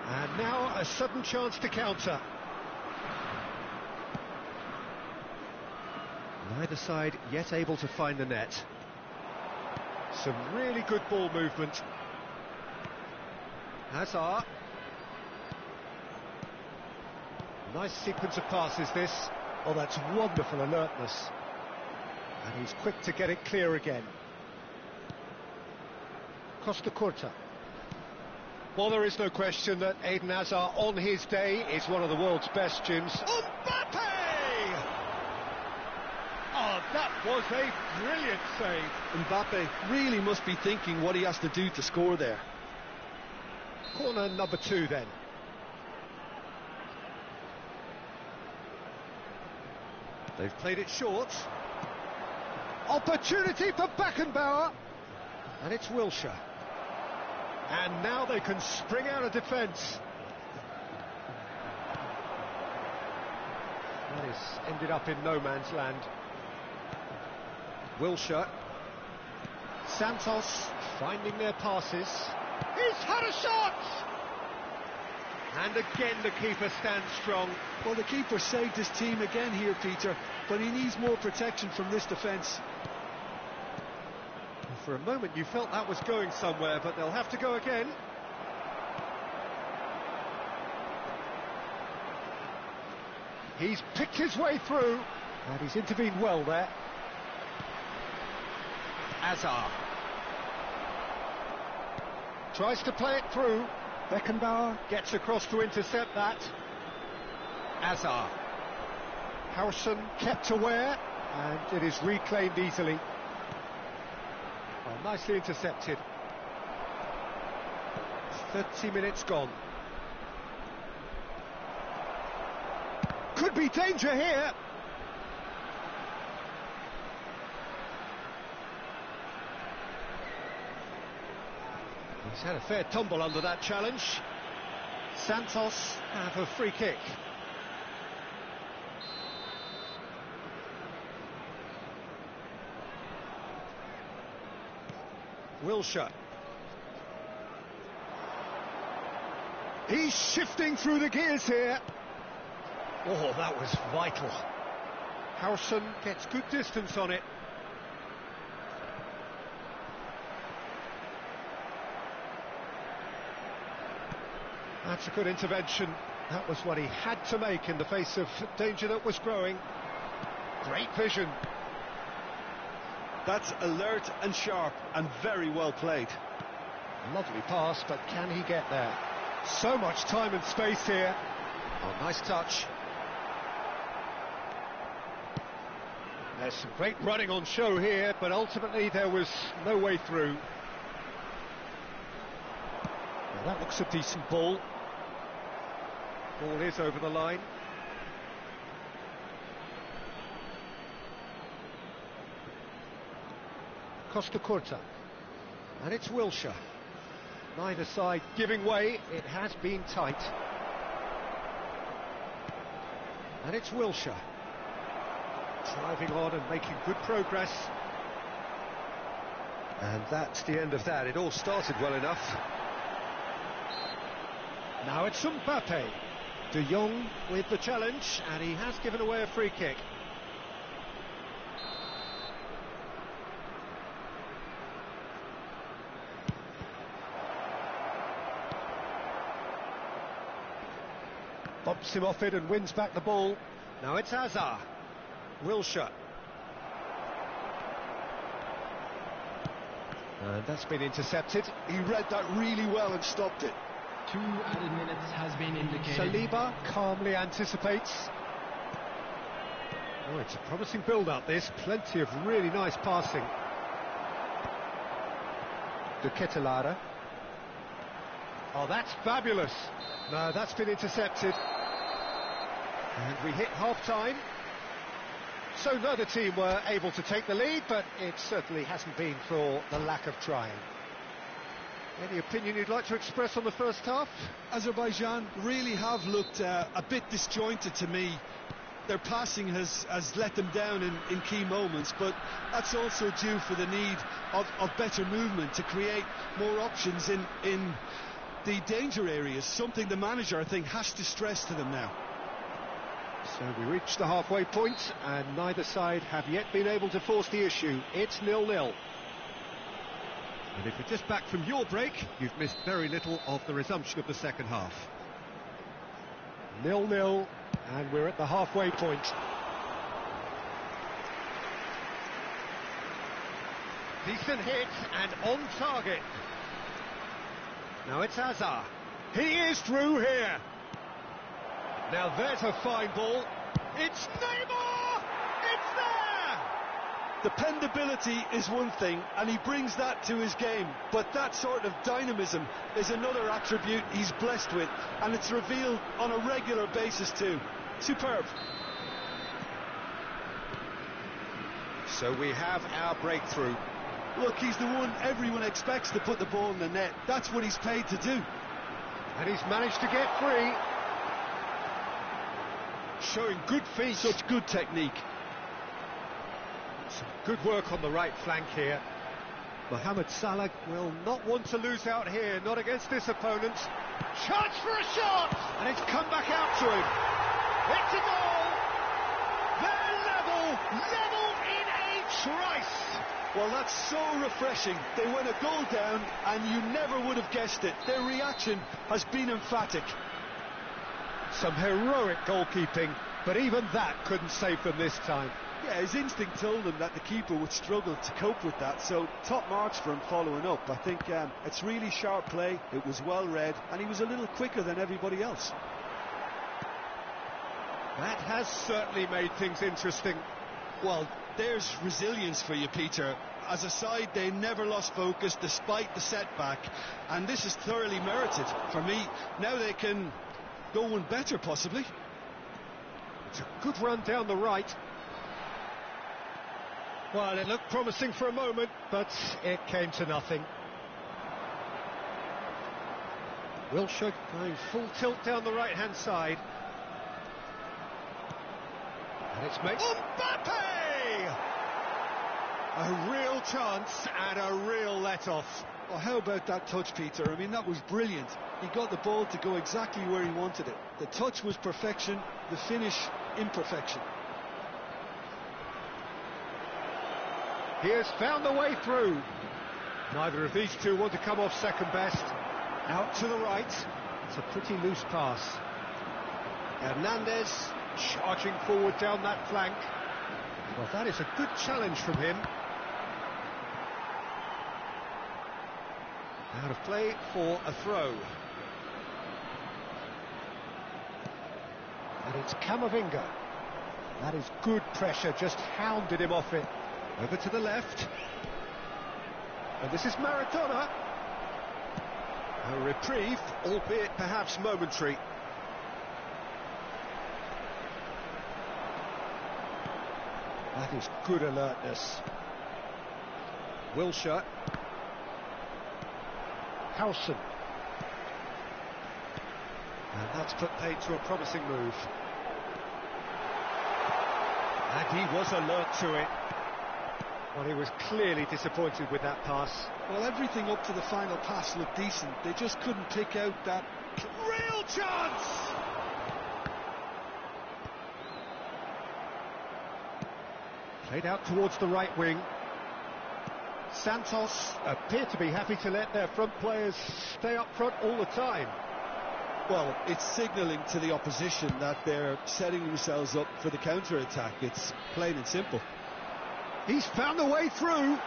And now a sudden chance to counter. Neither side yet able to find the net. Some really good ball movement. Hazard. Nice sequence of passes this. Oh, that's wonderful alertness. And he's quick to get it clear again. Costa Curta. Well, there is no question that Eden Hazard on his day is one of the world's best, Jims. Mbappe! Oh, that was a brilliant save. Mbappe really must be thinking what he has to do to score there. Corner number 2 then. They've played it short. Opportunity for Beckenbauer. And it's Wilshere. And now they can spring out of defence. That has ended up in no man's land. Wilshere. Santos finding their passes. He's had a shot! And again the keeper stands strong. Well, the keeper saved his team again here, Peter, but he needs more protection from this defence. For a moment you felt that was going somewhere, but they'll have to go again. He's picked his way through, and he's intervened well there. Hazard. Tries to play it through. Beckenbauer gets across to intercept that. Hazard. Harrison kept aware, and it is reclaimed easily. Well, nicely intercepted. 30 minutes gone. Could be danger here. He's had a fair tumble under that challenge. Santos have a free kick. Wilshere. He's shifting through the gears here. Oh, that was vital. Howson gets good distance on it. That's a good intervention. That was what he had to make in the face of danger that was growing. Great vision. That's alert and sharp and very well played. Lovely pass, but can he get there? So much time and space here. Oh, nice touch. There's some great running on show here, but ultimately there was no way through. Well, that looks a decent ball. Ball is over the line. Costa Curta. And it's Wilshere. Neither side giving way. It has been tight. And it's Wilshere. Driving on and making good progress. And that's the end of that. It all started well enough. Now it's Mbappe. De Jong with the challenge, and he has given away a free kick. Bumps him off it and wins back the ball. Now it's Hazard. Wilshere. And that's been intercepted. He read that really well and stopped it. 2 added minutes has been indicated. Saliba calmly anticipates. Oh, it's a promising build-up, this. Plenty of really nice passing. De Ketelara. Oh, that's fabulous. No, that's been intercepted. And we hit half-time. So neither team were able to take the lead, but it certainly hasn't been for the lack of trying. Any opinion you'd like to express on the first half? Azerbaijan really have looked a bit disjointed to me. Their passing has let them down in key moments, but that's also due for the need of better movement to create more options in the danger areas, something the manager, I think, has to stress to them now. So we reached the halfway point, and neither side have yet been able to force the issue. It's 0-0. And if you're just back from your break, you've missed very little of the resumption of the second half. 0-0, and we're at the halfway point. Decent hit, and on target. Now it's Hazard. He is through here. Now there's a fine ball. It's Neymar! It's there! Dependability is one thing, and he brings that to his game, but that sort of dynamism is another attribute he's blessed with, and it's revealed on a regular basis too. Superb. So we have our breakthrough. Look, he's the one everyone expects to put the ball in the net. That's what he's paid to do. And he's managed to get free. Showing good feet. Such good technique. Some good work on the right flank here. Mohamed Salah will not want to lose out here, not against this opponent. Chance for a shot! And it's come back out to him. It's a goal! They're level in a trice! Well, that's so refreshing. They went a goal down and you never would have guessed it. Their reaction has been emphatic. Some heroic goalkeeping, but even that couldn't save them this time. Yeah, his instinct told him that the keeper would struggle to cope with that, so top marks for him following up. I think it's really sharp play, it was well read, and he was a little quicker than everybody else. That has certainly made things interesting. Well, there's resilience for you, Peter. As a side, they never lost focus despite the setback, and this is thoroughly merited. For me, now they can go one better, possibly. It's a good run down the right. Well, it looked promising for a moment, but it came to nothing. Wilshere going full tilt down the right-hand side. And it's made... Mbappe! A real chance and a real let-off. Well, how about that touch, Peter? I mean, that was brilliant. He got the ball to go exactly where he wanted it. The touch was perfection, the finish imperfection. He has found the way through. Neither of these two want to come off second best. Out to the right. It's a pretty loose pass. Hernandez charging forward down that flank. Well, that is a good challenge from him. Out of play for a throw. And it's Camavinga. That is good pressure, just hounded him off it. Over to the left. And this is Maradona. A reprieve, albeit perhaps momentary. That is good alertness. Wilshere. Howson. And that's put paid to a promising move. And he was alert to it. Well, he was clearly disappointed with that pass. Well, everything up to the final pass looked decent. They just couldn't pick out that real chance! Played out towards the right wing. Santos appear to be happy to let their front players stay up front all the time. Well, it's signalling to the opposition that they're setting themselves up for the counter-attack. It's plain and simple. He's found a way through.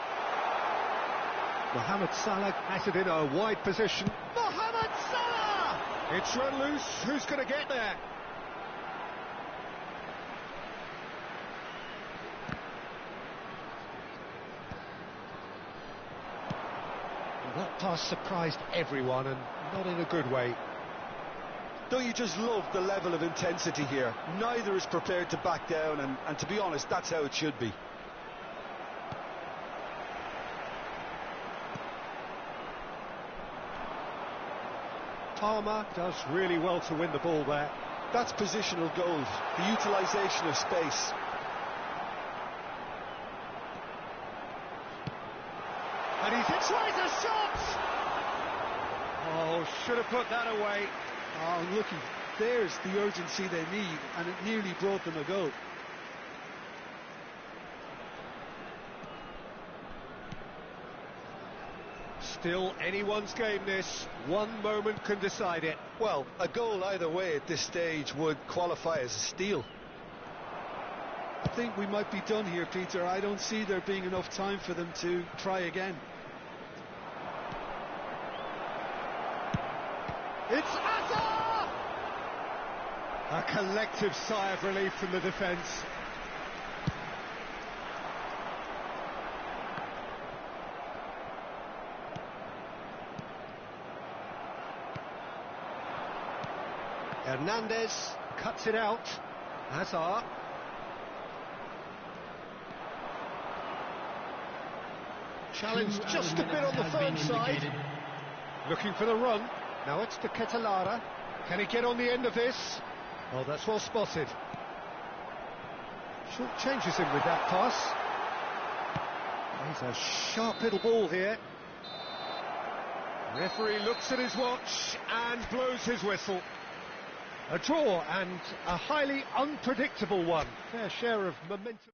Mohamed Salah has it in a wide position. Mohamed Salah! It's run loose. Who's going to get there? Well, that pass surprised everyone, and not in a good way. Don't you just love the level of intensity here? Neither is prepared to back down, and to be honest, that's how it should be. Palmer does really well to win the ball there. That's positional gold, the utilisation of space. And he's tries a shot! Oh, should have put that away. Oh, looky, there's the urgency they need, and it nearly brought them a goal. Still anyone's game this. One moment can decide it. Well, a goal either way at this stage would qualify as a steal. I think we might be done here, Peter. I don't see there being enough time for them to try again. It's Azar! A collective sigh of relief from the defence. Hernandez cuts it out. Hazard. Challenge just a bit on the firm side. Looking for the run. Now it's to Ketelara. Can he get on the end of this? Oh, that's well spotted. Short changes him with that pass. He's a sharp little ball here. Referee looks at his watch and blows his whistle. A draw, and a highly unpredictable one. Fair share of momentum.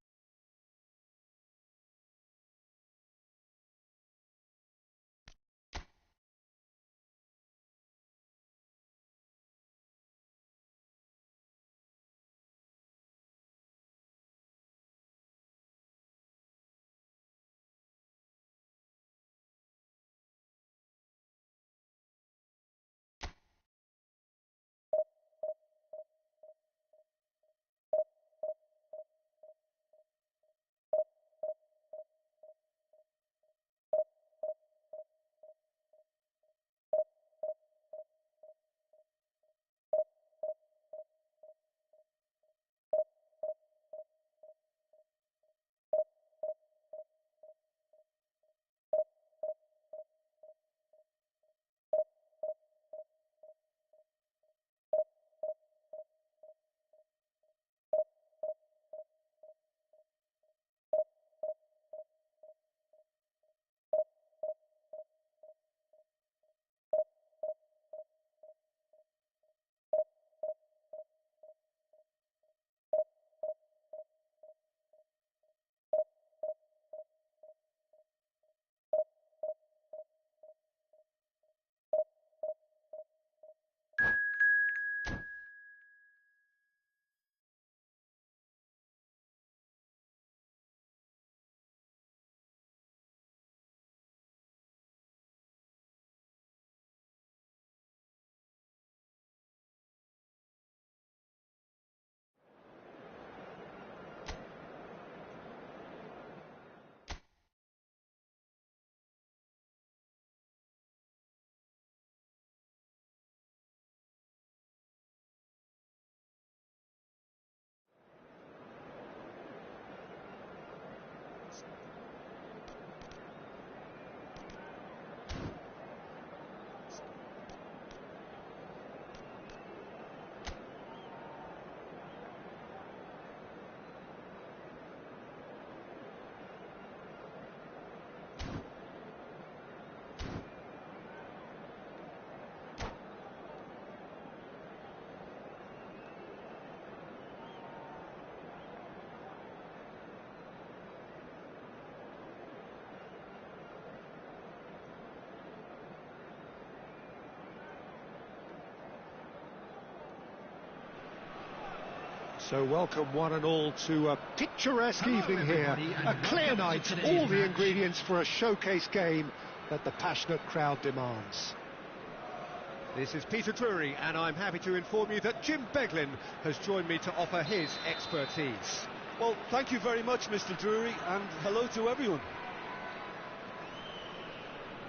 So welcome one and all to a picturesque evening here, a clear night, all the ingredients for a showcase game that the passionate crowd demands. This is Peter Drury, and I'm happy to inform you that Jim Beglin has joined me to offer his expertise. Well, thank you very much, Mr. Drury, and hello to everyone.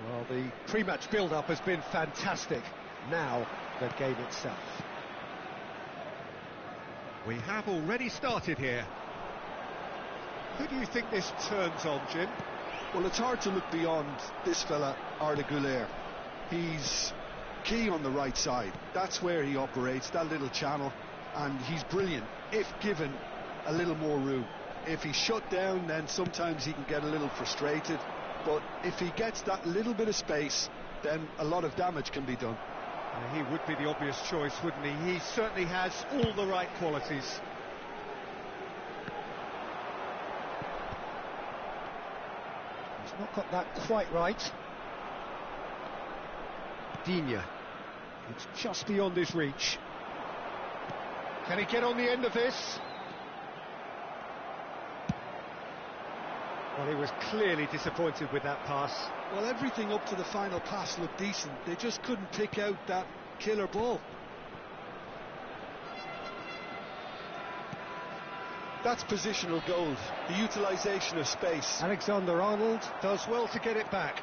Well, the pre-match build-up has been fantastic. Now, the game itself. We have already started here. Who do you think this turns on, Jim? Well, it's hard to look beyond this fella, Arda Güler. He's key on the right side. That's where he operates, that little channel, and he's brilliant if given a little more room. If he's shut down, then sometimes he can get a little frustrated, but if he gets that little bit of space, then a lot of damage can be done. He would be the obvious choice, wouldn't he? He certainly has all the right qualities. He's not got that quite right. Digne. It's just beyond his reach. Can he get on the end of this? Well, he was clearly disappointed with that pass. Well, everything up to the final pass looked decent. They just couldn't pick out that killer ball. That's positional gold, the utilisation of space. Alexander-Arnold does well to get it back.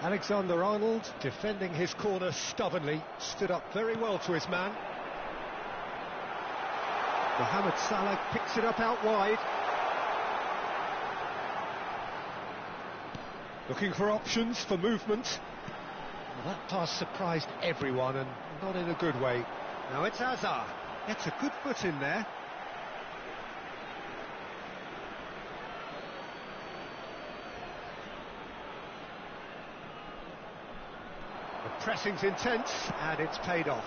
Alexander-Arnold, defending his corner stubbornly, stood up very well to his man. Mohamed Salah picks it up out wide. Looking for options, for movement. Well, that pass surprised everyone, and not in a good way. Now it's Hazard. Gets a good foot in there. The pressing's intense, and it's paid off.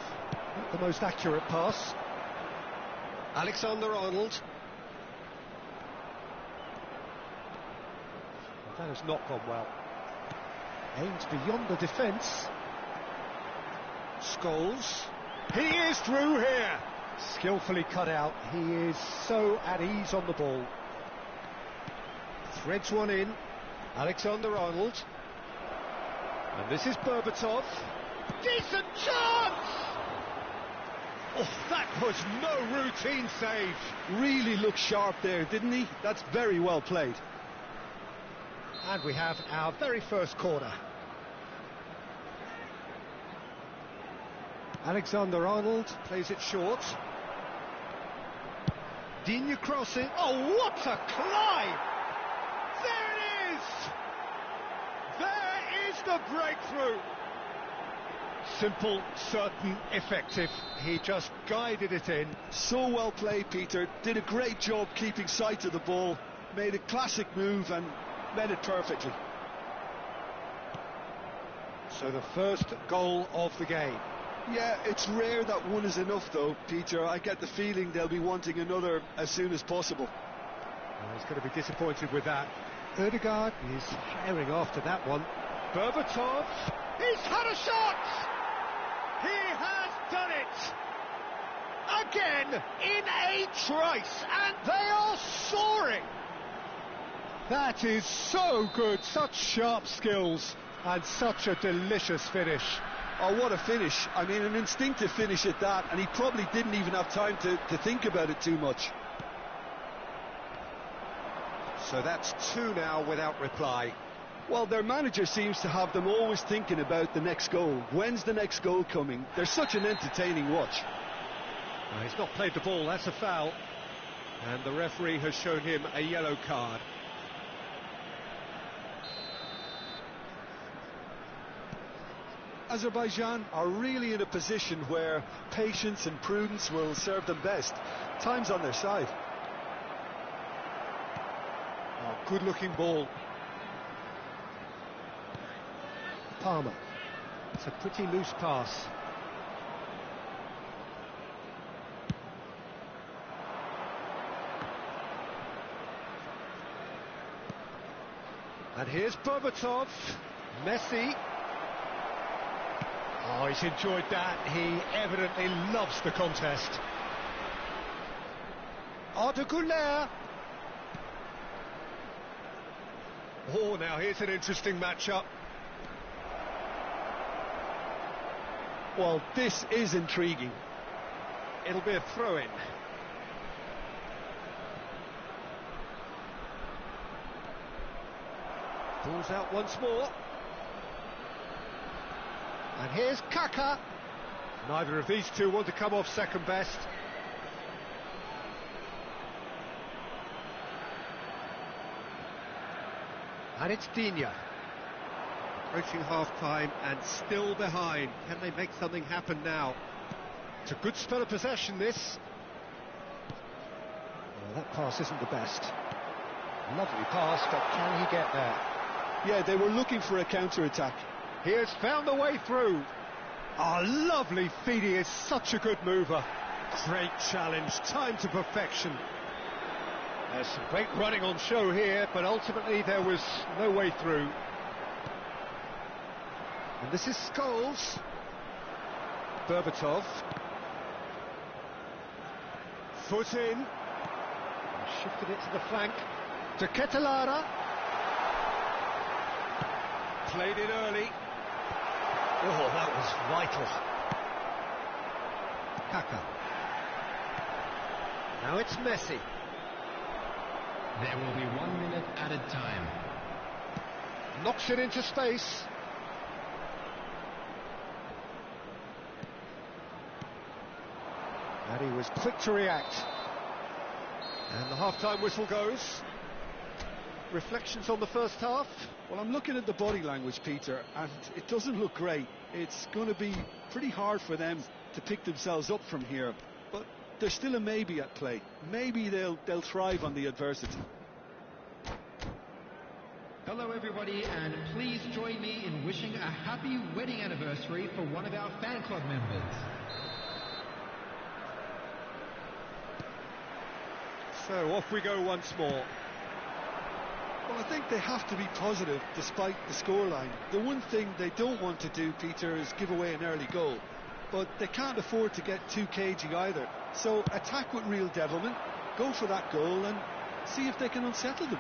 Not the most accurate pass. Alexander-Arnold. That has not gone well. Aimed beyond the defence. Scholes. He is through here. Skillfully cut out. He is so at ease on the ball. Threads one in. Alexander-Arnold. And this is Berbatov. Decent chance! Oh, that was no routine save. Really looked sharp there, didn't he? That's very well played. And we have our very first corner. Alexander-Arnold plays it short. Digne crossing. Oh, what a climb! There it is! There is the breakthrough! Simple, certain, effective. He just guided it in. So well played, Peter. Did a great job keeping sight of the ball. Made a classic move and met it perfectly. So the first goal of the game. Yeah, it's rare that one is enough though, Peter. I get the feeling they'll be wanting another as soon as possible. Well, he's going to be disappointed with that. Ødegaard is herring after that one. Berbatov, he's had a shot! He has done it! Again, in a trice, and they are soaring! That is so good, such sharp skills, and such a delicious finish. Oh, what a finish. I mean, an instinctive finish at that, and he probably didn't even have time to think about it too much. So that's two now without reply. Well, their manager seems to have them always thinking about the next goal. When's the next goal coming? They're such an entertaining watch. Well, he's not played the ball, that's a foul. And the referee has shown him a yellow card. Azerbaijan are really in a position where patience and prudence will serve them best. Time's on their side. Oh, good looking ball. Palmer. It's a pretty loose pass. And here's Berbatov. Messi. Oh, he's enjoyed that. He evidently loves the contest. Ardeguler. Oh, now here's an interesting matchup. Well, this is intriguing. It'll be a throw-in. Pulls out once more. And here's Kaka. Neither of these two want to come off second best. And it's Digne. Approaching half-time and still behind. Can they make something happen now? It's a good spell of possession, this. Well, that pass isn't the best. Lovely pass, but can he get there? Yeah, they were looking for a counter-attack. He has found the way through. Ah, lovely feet. He is such a good mover. Great challenge, time to perfection. There's some great running on show here, but ultimately there was no way through. And this is Scholes. Berbatov. Foot in. And shifted it to the flank. To Ketelara. Played it early. Oh, that was vital. Kaka. Now it's Messi. There will be 1 minute added time. Knocks it into space. And he was quick to react. And the half-time whistle goes. Reflections on the first half? Well, I'm looking at the body language, Peter, and it doesn't look great. It's going to be pretty hard for them to pick themselves up from here, but there's still a maybe at play. Maybe they'll thrive on the adversity. Hello everybody, and please join me in wishing a happy wedding anniversary for one of our fan club members. So off we go once more. Well, I think they have to be positive despite the scoreline. The one thing they don't want to do, Peter, is give away an early goal. But they can't afford to get too cagey either. So attack with real devilment, go for that goal and see if they can unsettle them.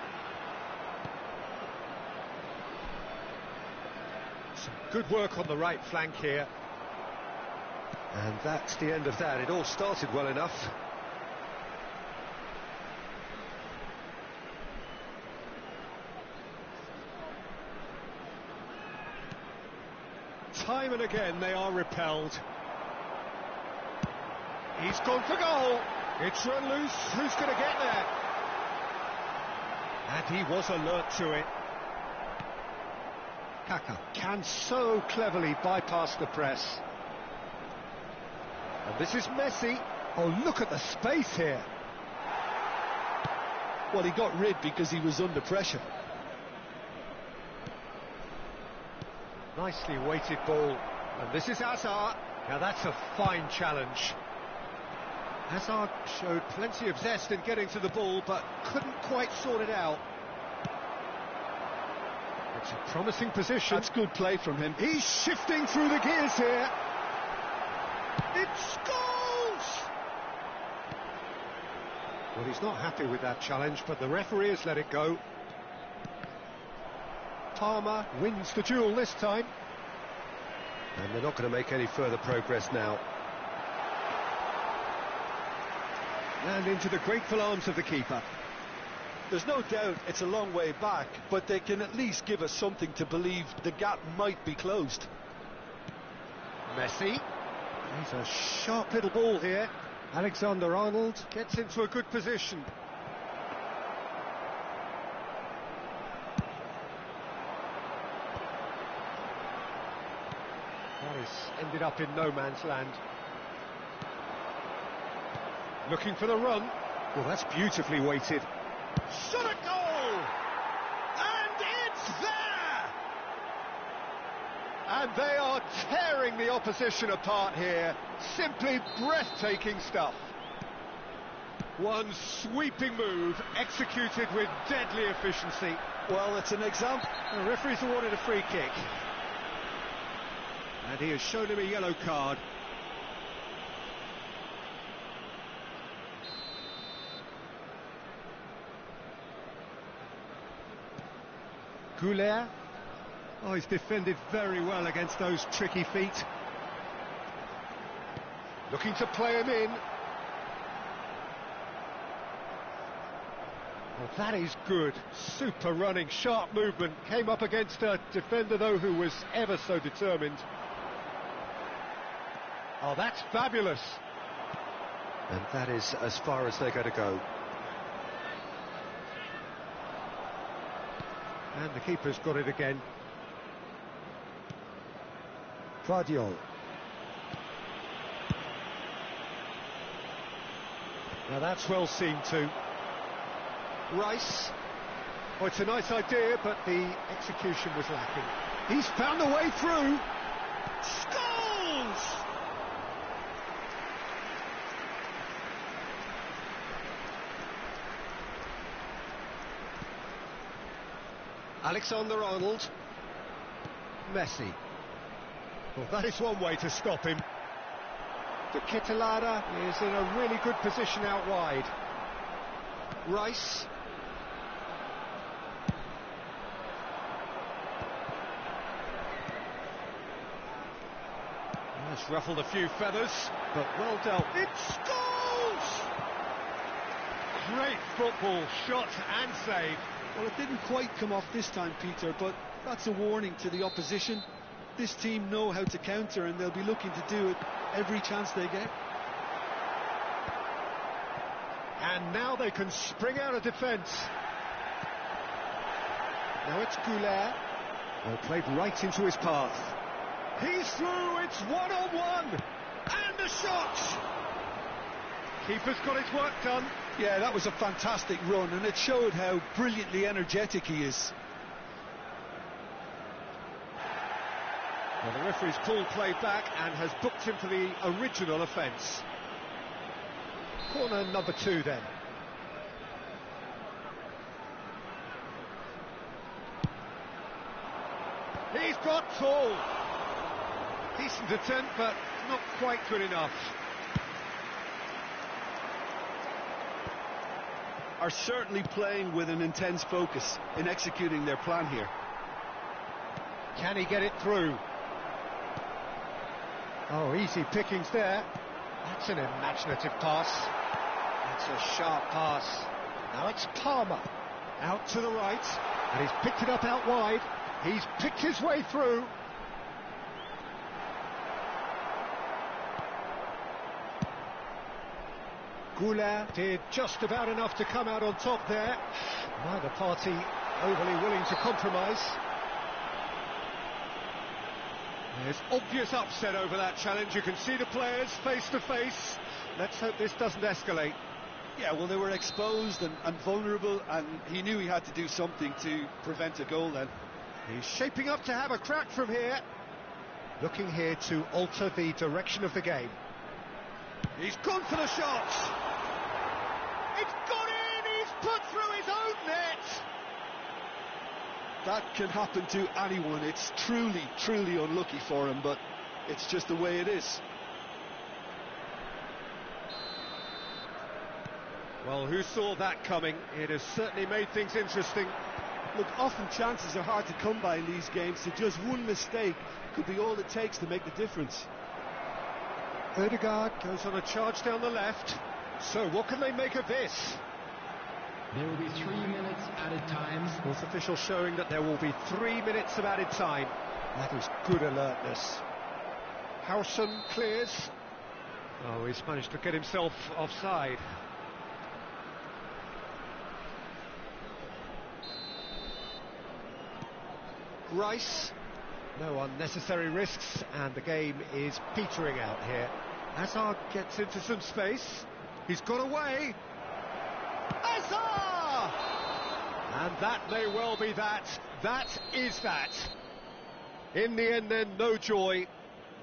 Some good work on the right flank here. And that's the end of that. It all started well enough. Time and again they are repelled. He's gone for goal. It's run loose. Who's going to get there? And he was alert to it. Kaka can so cleverly bypass the press. And this is Messi. Oh, look at the space here. Well, he got rid because he was under pressure. Nicely weighted ball. And this is Hazard. Now that's a fine challenge. Hazard showed plenty of zest in getting to the ball, but couldn't quite sort it out. It's a promising position. That's good play from him. He's shifting through the gears here. It's goals! Well, he's not happy with that challenge, but the referee has let it go. Palmer wins the duel this time. And they're not going to make any further progress now. And into the grateful arms of the keeper. There's no doubt it's a long way back, but they can at least give us something to believe the gap might be closed. Messi. He's a sharp little ball here. Alexander-Arnold gets into a good position. Ended up in no man's land. Looking for the run. Well, that's beautifully weighted. Shot a goal! And it's there! And they are tearing the opposition apart here. Simply breathtaking stuff. One sweeping move executed with deadly efficiency. Well, it's an example. The referee's awarded a free kick. And he has shown him a yellow card. Goulet. Oh, he's defended very well against those tricky feet. Looking to play him in. Well, that is good. Super running, sharp movement. Came up against a defender, though, who was ever so determined. Oh, that's fabulous. And that is as far as they're going to go. And the keeper's got it again. Guardiola. Now that's well seen too. Rice. Oh, it's a nice idea, but the execution was lacking. He's found a way through. Scores! Alexander-Arnold. Messi. Well, that is one way to stop him. The Ketelada is in a really good position out wide. Rice. That's ruffled a few feathers, but well dealt. It scores! Great football, shot and save. Well, it didn't quite come off this time, Peter, but that's a warning to the opposition. This team know how to counter, and they'll be looking to do it every chance they get. And now they can spring out of defence. Now it's Goulet. Well, played right into his path. He's through, it's one-on-one. And a shot! Keeper's got his work done. Yeah, that was a fantastic run, and it showed how brilliantly energetic he is. Well, the referee's pulled play back and has booked him for the original offence. Corner number 2 then. He's got full. Decent attempt, but not quite good enough. Are certainly playing with an intense focus in executing their plan here. Can he get it through? Oh, easy pickings there. That's an imaginative pass. That's a sharp pass. Now it's Palmer. Out to the right. And he's picked it up out wide. He's picked his way through. Goulet did just about enough to come out on top there. Neither party overly willing to compromise. There's obvious upset over that challenge. You can see the players face to face. Let's hope this doesn't escalate. Yeah, well, they were exposed and vulnerable, and he knew he had to do something to prevent a goal then. He's shaping up to have a crack from here. Looking here to alter the direction of the game. He's gone for the shot. It's gone in. He's put through his own net. That can happen to anyone. It's truly, truly unlucky for him, but it's just the way it is. Well, who saw that coming? It has certainly made things interesting. Look, often chances are hard to come by in these games, so just one mistake could be all it takes to make the difference. Odegaard goes on a charge down the left. So what can they make of this? There will be 3 minutes added time. Sports official showing that there will be 3 minutes of added time. That is good alertness. Howson clears. Oh, he's managed to get himself offside. Rice. No unnecessary risks, and the game is petering out here. Hazard gets into some space. He's got away. Hazard! And that may well be that. That is that. In the end then, no joy.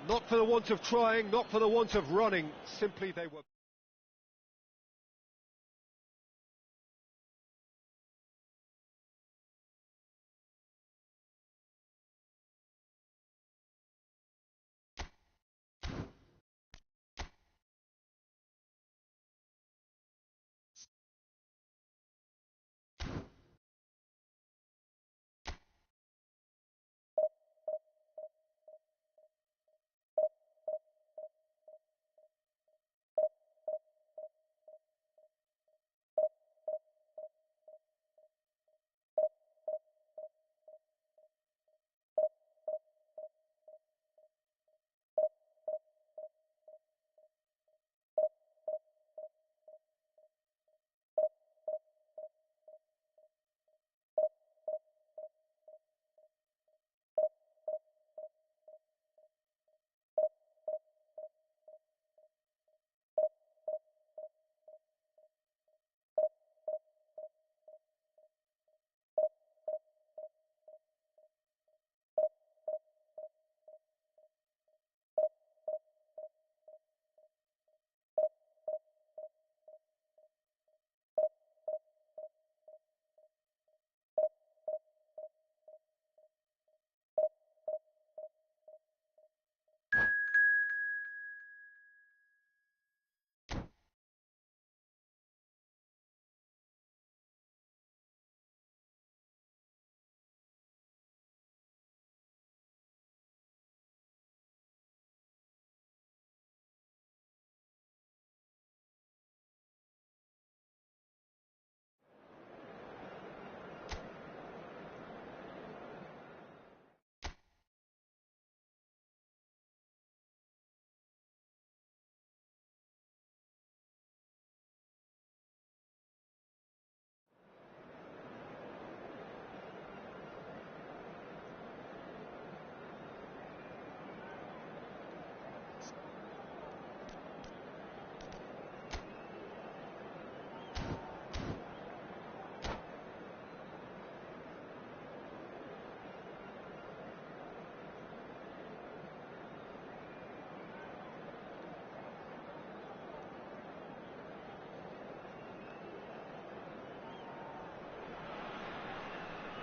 Not for the want of trying, not for the want of running. Simply they were...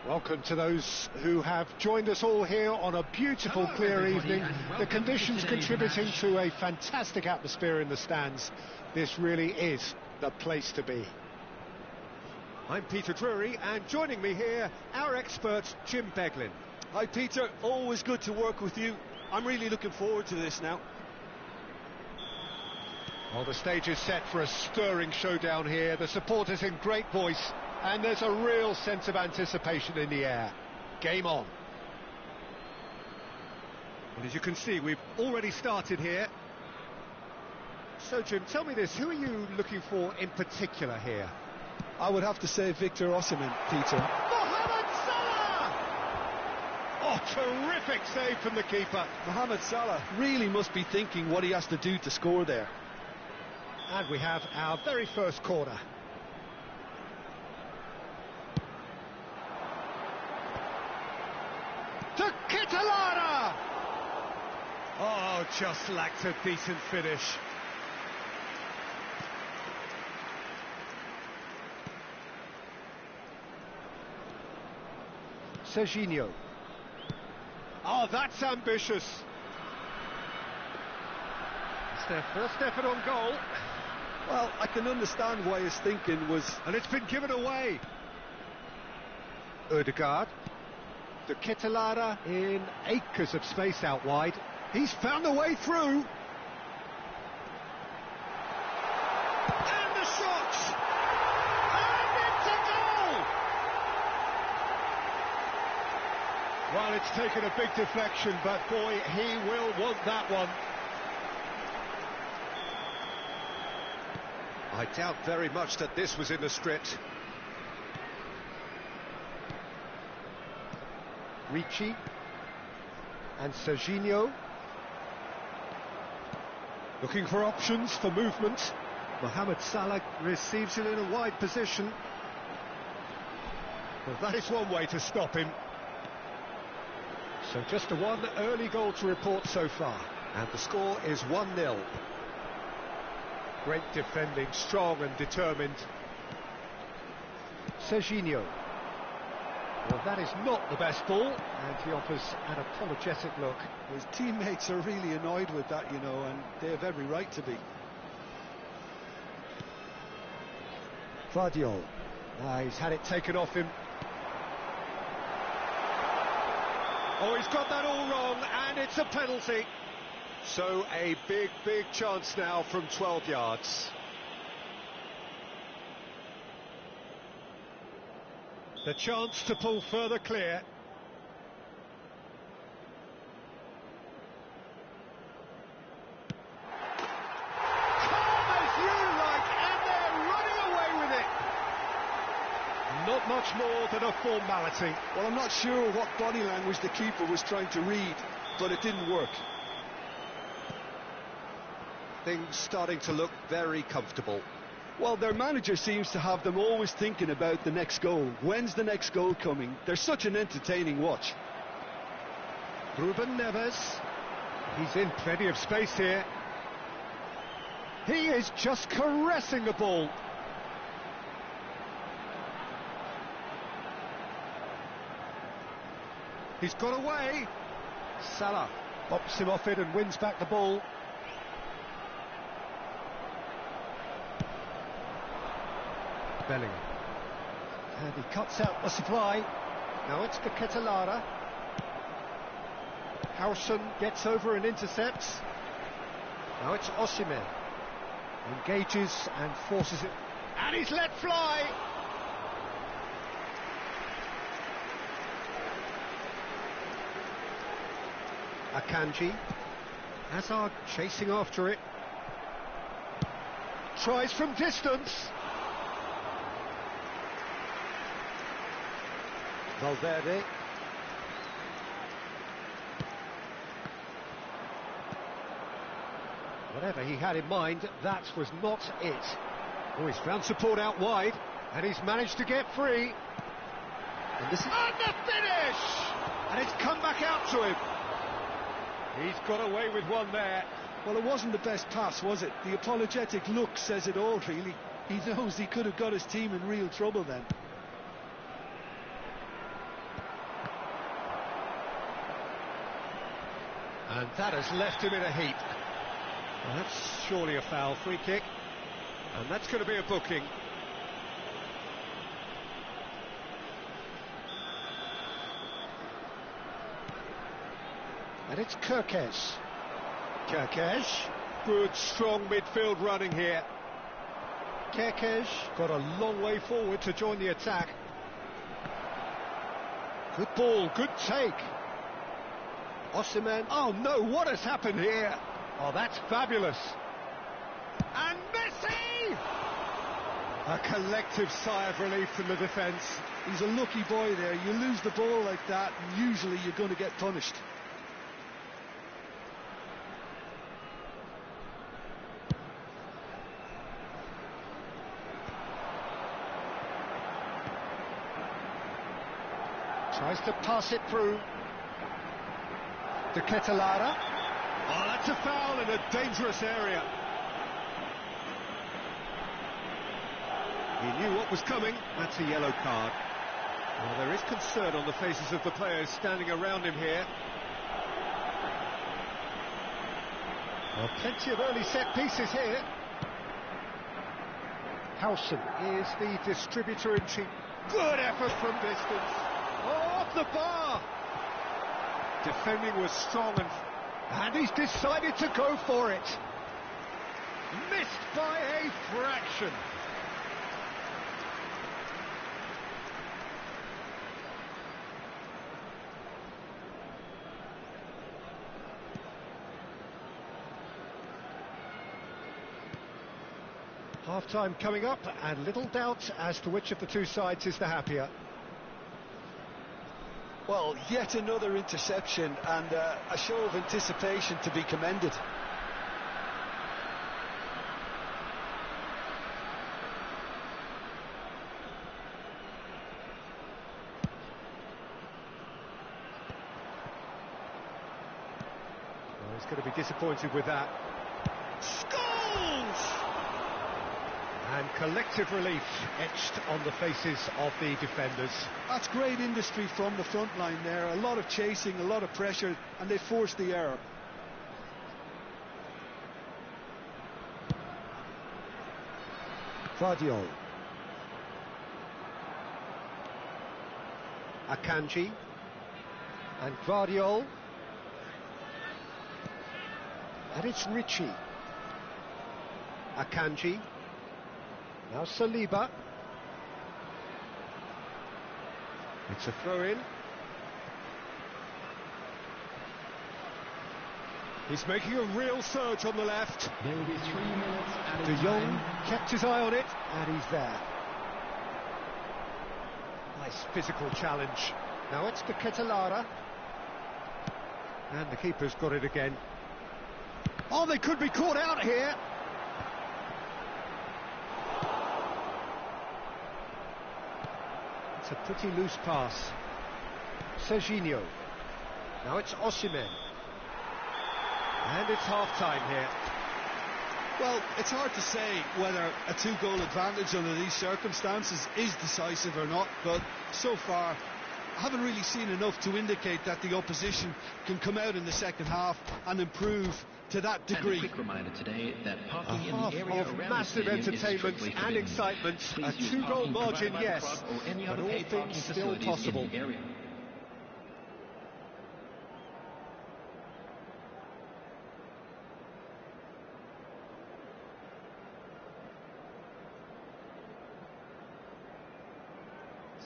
Welcome to those who have joined us all here on a beautiful, clear evening. The conditions contributing to a fantastic atmosphere in the stands. This really is the place to be. I'm Peter Drury, and joining me here, our expert, Jim Beglin. Hi Peter, always good to work with you. I'm really looking forward to this now. Well, the stage is set for a stirring showdown here. The supporters in great voice, and there's a real sense of anticipation in the air. Game on. And as you can see, we've already started here. So, Jim, tell me this, who are you looking for in particular here? I would have to say Victor Osimhen, Peter. Mohamed Salah! Oh, terrific save from the keeper. Mohamed Salah really must be thinking what he has to do to score there. And we have our very first corner. To Kitalara! Oh, just lacked a decent finish. Serginho. Oh, that's ambitious. It's their first effort on goal. Well, I can understand why his thinking was... And it's been given away. Ødegaard. De Ketelaere in acres of space out wide. He's found a way through. And the shot! And it's a goal! Well, it's taken a big deflection, but boy, he will want that one. I doubt very much that this was in the script. Ricci and Serginho looking for options for movement. Mohamed Salah receives it in a wide position. Well, that is one way to stop him. So just a one early goal to report so far, and the score is 1-0. Great defending, strong and determined. Serginho. Well, that is not the best ball, and he offers an apologetic look. His teammates are really annoyed with that, you know, and they have every right to be. Guardiola. He's had it taken off him. Oh, he's got that all wrong, and it's a penalty. So a big, big chance now from 12 yards. The chance to pull further clear. Calm as you like, and they're running away with it. Not much more than a formality. Well, I'm not sure what body language the keeper was trying to read, but it didn't work. Things starting to look very comfortable. Well, their manager seems to have them always thinking about the next goal. When's the next goal coming? They're such an entertaining watch. Ruben Neves. He's in plenty of space here. He is just caressing the ball. He's got away. Salah bops him off it and wins back the ball. Bellingham. And he cuts out the supply. Now it's to Ketelaere. Howson gets over and intercepts. Now it's Osimhen. Engages and forces it. And he's let fly! Akanji. Hazard chasing after it. Tries from distance. Valverde. Whatever he had in mind, that was not it. Oh, he's found support out wide, and he's managed to get free. And this is... And the finish! And it's come back out to him. He's got away with one there. Well, it wasn't the best pass, was it? The apologetic look says it all, really. He knows he could have got his team in real trouble then. And that has left him in a heap. Well, that's surely a foul. Free kick. And that's going to be a booking. And it's Kirkes. Kirkes. Good, strong midfield running here. Kirkes got a long way forward to join the attack. Good ball, good take. Osimhen. Oh no, what has happened here? Oh, that's fabulous. And Messi! A collective sigh of relief from the defence. He's a lucky boy there. You lose the ball like that, and usually you're going to get punished. Tries to pass it through. To Ketelara. Oh, that's a foul in a dangerous area. He knew what was coming. That's a yellow card. Well, there is concern on the faces of the players standing around him here. Well, plenty of early set pieces here. Howson is the distributor in chief. Good effort from distance. Oh, off the bar. Defending was strong and he's decided to go for it. Missed by a fraction. Half-time coming up, and little doubt as to which of the two sides is the happier. Well, yet another interception and a show of anticipation to be commended. Well, he's going to be disappointed with that. Scores! And collective relief etched on the faces of the defenders. That's great industry from the front line there. A lot of chasing, a lot of pressure, and they forced the error. Guardiol. Akanji. And Guardiol. And it's Richie. Akanji. Now Saliba. It's a throw-in. He's making a real surge on the left. There will be 3 minutes at De a Jong time. kept his eye on it, and he's there. Nice physical challenge. Now it's to Ketelara. And the keeper's got it again. Oh, they could be caught out here. It's a pretty loose pass. Serginho. Now it's Osimhen. And it's half-time here. Well, it's hard to say whether a 2-goal advantage under these circumstances is decisive or not, but so far I haven't really seen enough to indicate that the opposition can come out in the second half and improve to that degree. And a quick reminder today that A parking in half the area of around massive the stadium is entertainment strictly and forbidden. excitement. Please A use 2-goal parking margin, provided by the yes, club or any but other all paid parking things still facilities possible. in the area.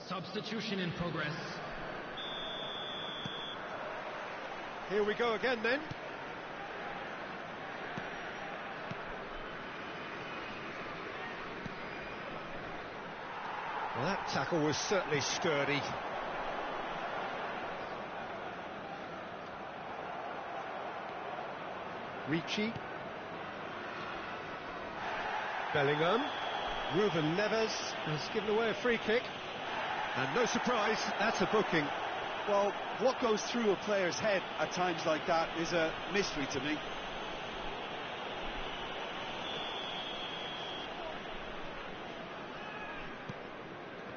Substitution in progress. Here we go again then. Well, that tackle was certainly sturdy. Ricci. Bellingham. Ruben Neves has given away a free kick. And no surprise, that's a booking. Well, what goes through a player's head at times like that is a mystery to me.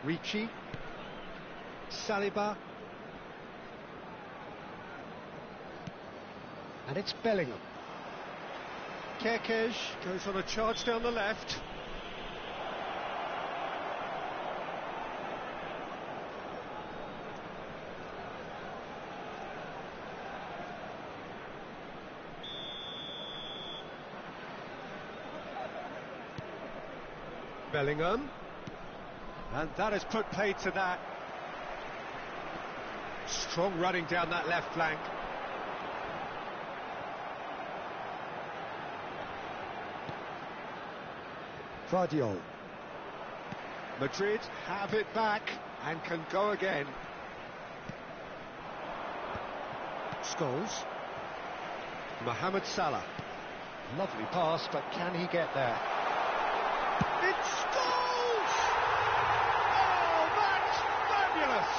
Ricci. Saliba. And it's Bellingham. Kerkez goes on a charge down the left. Bellingham. And that has put paid to that. Strong running down that left flank. Vardiol. Madrid have it back and can go again. Scholes. Mohamed Salah. Lovely pass, but can he get there? It's Scholes! Oh, that's fabulous!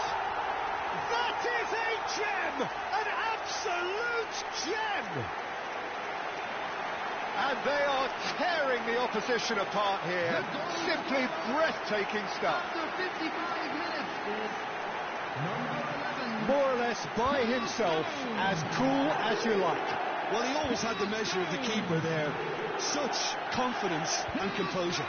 That is a gem! An absolute gem! And they are tearing the opposition apart here. Simply breathtaking stuff. After 55 minutes is number 11. More or less by himself, as cool as you like. Well, he always had the measure of the keeper there. Such confidence and composure.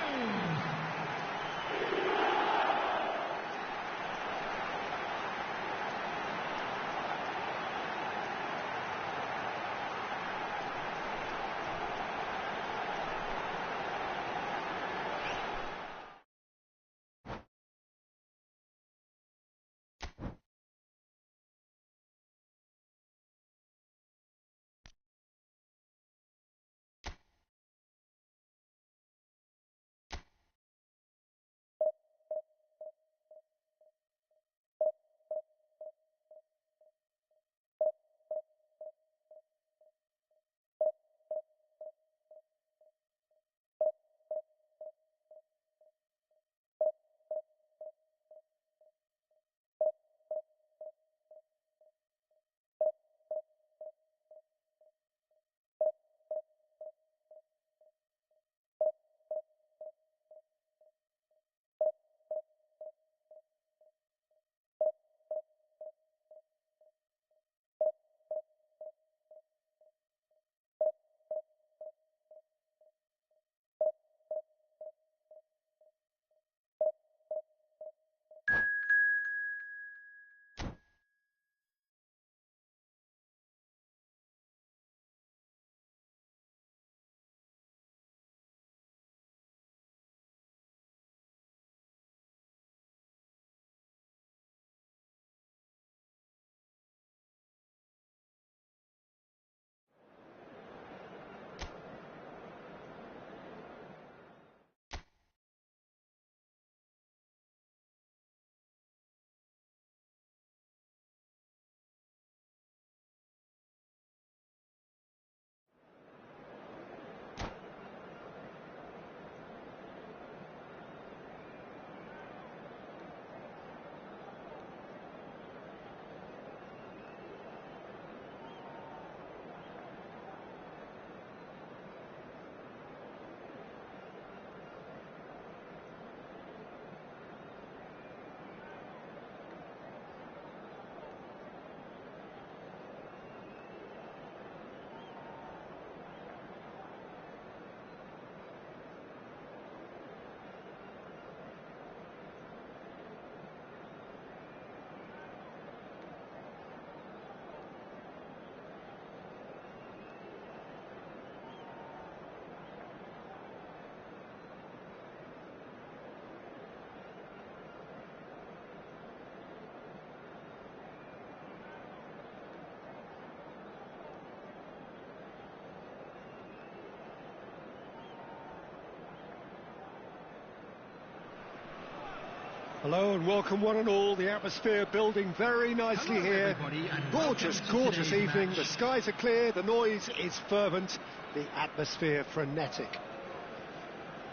Hello and welcome one and all. The atmosphere building very nicely Hello, here. everybody, and Gorgeous, welcome to gorgeous today's evening. match. The skies are clear, the noise is fervent, the atmosphere frenetic.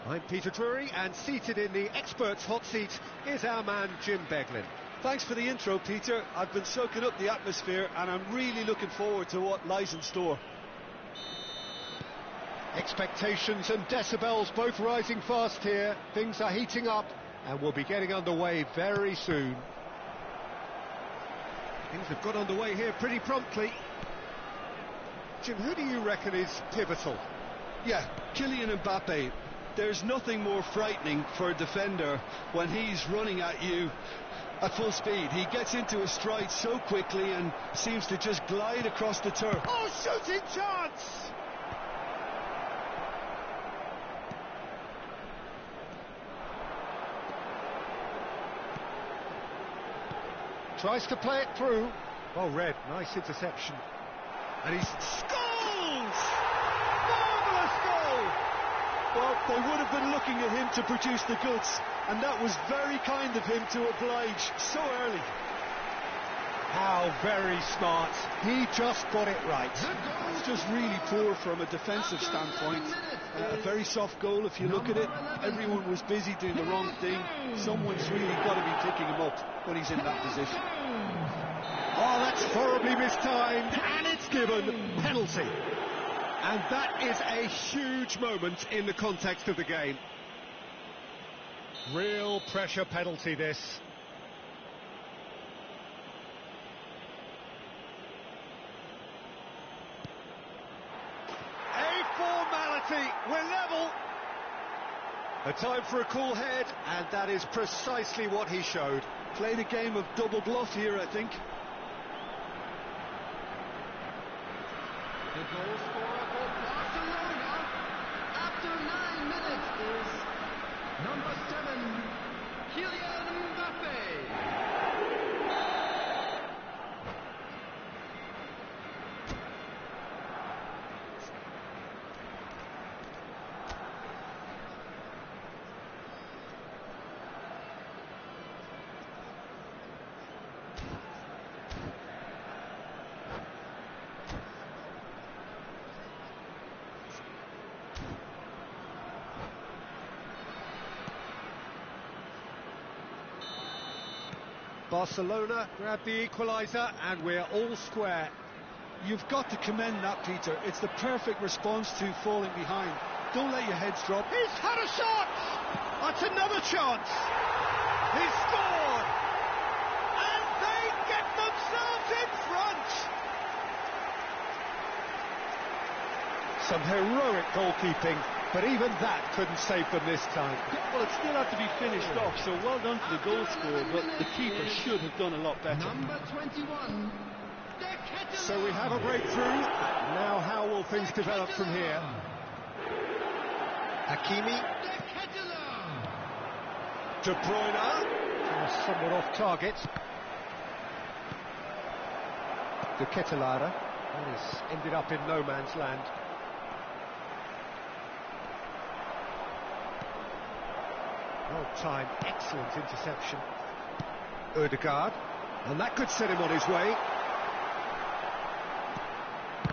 I'm Peter Drury, and seated in the experts' hot seat is our man Jim Beglin. Thanks for the intro, Peter. I've been soaking up the atmosphere and I'm really looking forward to what lies in store. Expectations and decibels both rising fast here. Things are heating up and we'll be getting underway very soon. Things have got underway here pretty promptly. Jim, who do you reckon is pivotal? Yeah, Kylian Mbappe. There's nothing more frightening for a defender when he's running at you at full speed. He gets into his stride so quickly and seems to just glide across the turf. Oh, shooting chance! Tries to play it through. Well read, nice interception. And he scores! Marvellous goal! Well, they would have been looking at him to produce the goods, and that was very kind of him to oblige so early. How very smart. He just got it right. It's just really poor from a defensive standpoint. A very soft goal if you look at it. Everyone was busy doing the wrong thing. Someone's really got to be picking him up when he's in that position. Oh, that's horribly mistimed, and it's given penalty. And that is a huge moment in the context of the game. Real pressure penalty, this. A formality, we're level. A time for a cool head, and that is precisely what he showed. Played a game of double bluff here, I think. The goal scorer for Barcelona after 9 minutes is number 7, Kylian Mbappe. Barcelona grab the equaliser, and we're all square. You've got to commend that, Peter. It's the perfect response to falling behind. Don't let your heads drop. He's had a shot! That's another chance! He's scored! And they get themselves in front! Some heroic goalkeeping, but even that couldn't save them this time. Well, it still had to be finished off, so well done to the goal scorer, but the keeper should have done a lot better. Number 21, So we have a breakthrough. Now how will things develop from here? Hakimi. De Bruyne. Somewhat off target. De Ketelaere. That has ended up in no man's land. Well timed, excellent interception. Ødegaard. And that could set him on his way.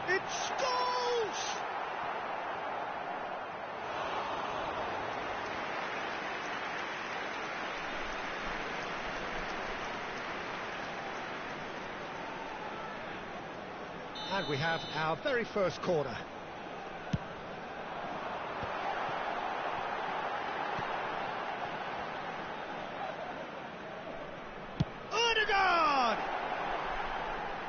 It's goals! And we have our very first corner. Ødegaard!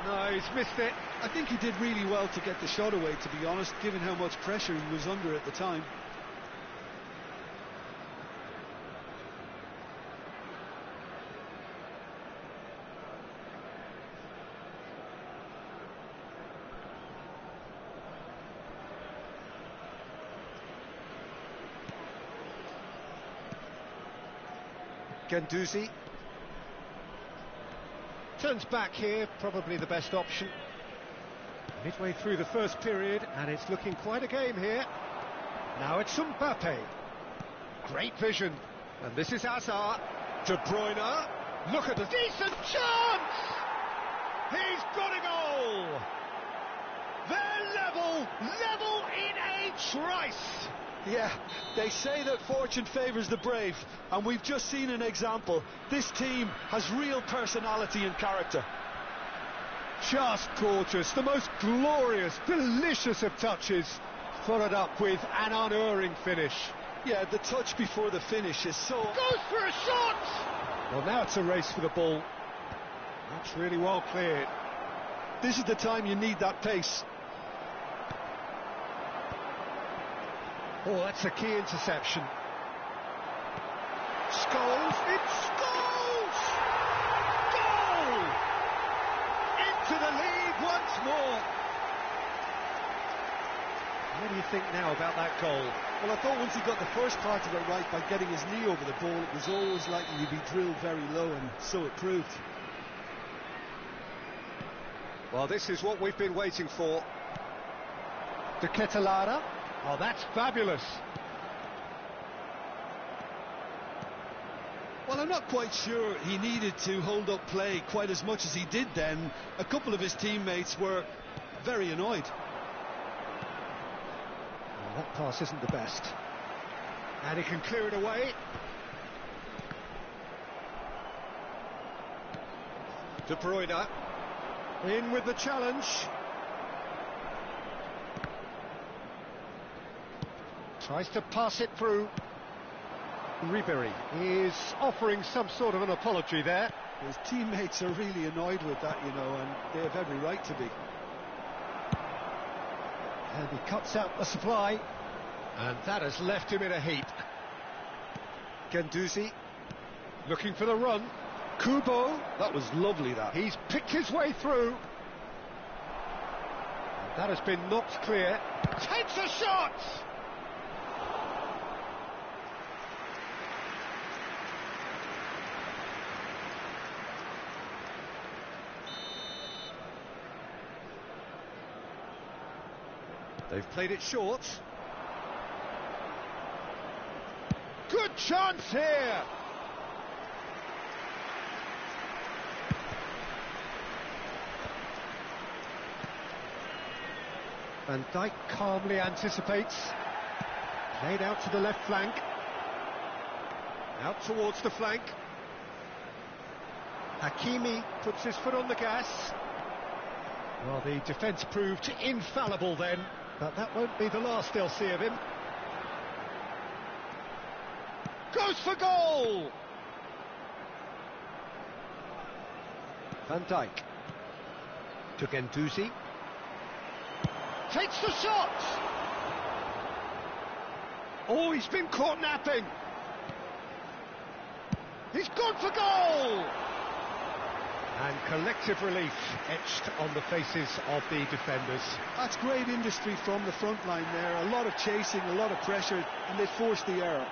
No, he's missed it. I think he did really well to get the shot away, to be honest, given how much pressure he was under at the time. Guendouzi. Turns back here, probably the best option. Midway through the first period, and it's looking quite a game here. Now it's Mbappe. Great vision. And this is Hazard. De Bruyne. Look at the decent chance! He's got a goal! They're level in a trice! Yeah, they say that fortune favours the brave, and we've just seen an example. This team has real personality and character. Just gorgeous, the most glorious, delicious of touches, followed up with an unerring finish. Yeah, the touch before the finish is so... Goes for a shot! Well, now it's a race for the ball. That's really well cleared. This is the time you need that pace. Oh, that's a key interception. Scholes, it's Scholes! Goal! Into the lead once more. What do you think now about that goal? Well, I thought once he got the first part of it right by getting his knee over the ball, it was always likely to be drilled very low, and so it proved. Well, this is what we've been waiting for. De Ketelada. Oh, that's fabulous. Well, I'm not quite sure he needed to hold up play quite as much as he did then. A couple of his teammates were very annoyed. Well, that pass isn't the best. And he can clear it away. De Bruyne. In with the challenge. Tries to pass it through. Ribery is offering some sort of an apology there. His teammates are really annoyed with that, you know, and they have every right to be. And he cuts out the supply. And that has left him in a heap. Guendouzi looking for the run. Kubo. That was lovely, that. He's picked his way through. And that has been knocked clear. Takes a shot! They've played it short. Good chance here! Van Dijk calmly anticipates. Played out to the left flank. Out towards the flank. Hakimi puts his foot on the gas. Well, the defence proved infallible then, but that won't be the last they'll see of him. Goes for goal! Van Dijk to Guendouzi. Takes the shot! Oh, he's been caught napping. He's gone for goal! And collective relief etched on the faces of the defenders. That's great industry from the front line there. A lot of chasing, a lot of pressure, and they forced the error.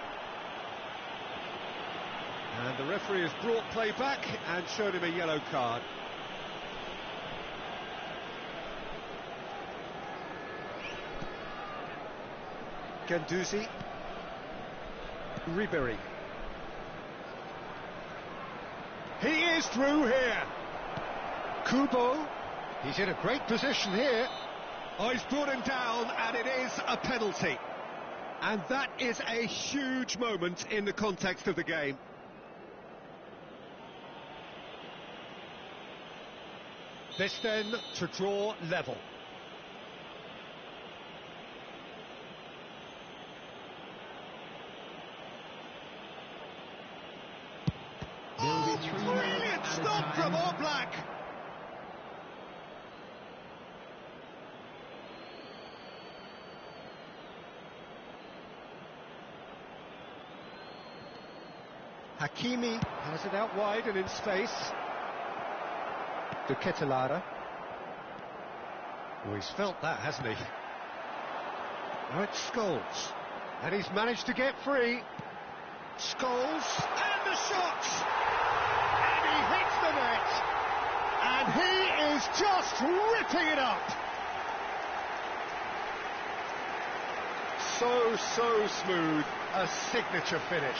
And the referee has brought play back and showed him a yellow card. Guendouzi. Ribery. He is through here. Kubo. He's in a great position here. Oh, he's brought him down, and it is a penalty. And that is a huge moment in the context of the game. This then to draw level. Oh, brilliant stop from Oblak! Hakimi has it out wide and in space. De Ketelada. Oh, he's felt that, hasn't he? Now it's Scholes. And he's managed to get free. Scholes, and the shot! And he hits the net! And he is just ripping it up! So smooth, a signature finish.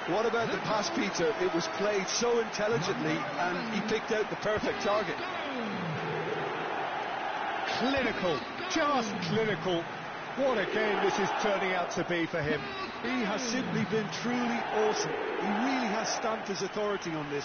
What about the pass, Peter? It was played so intelligently, and he picked out the perfect target. Clinical, just clinical. What a game this is turning out to be for him. He has simply been truly awesome. He really has stamped his authority on this.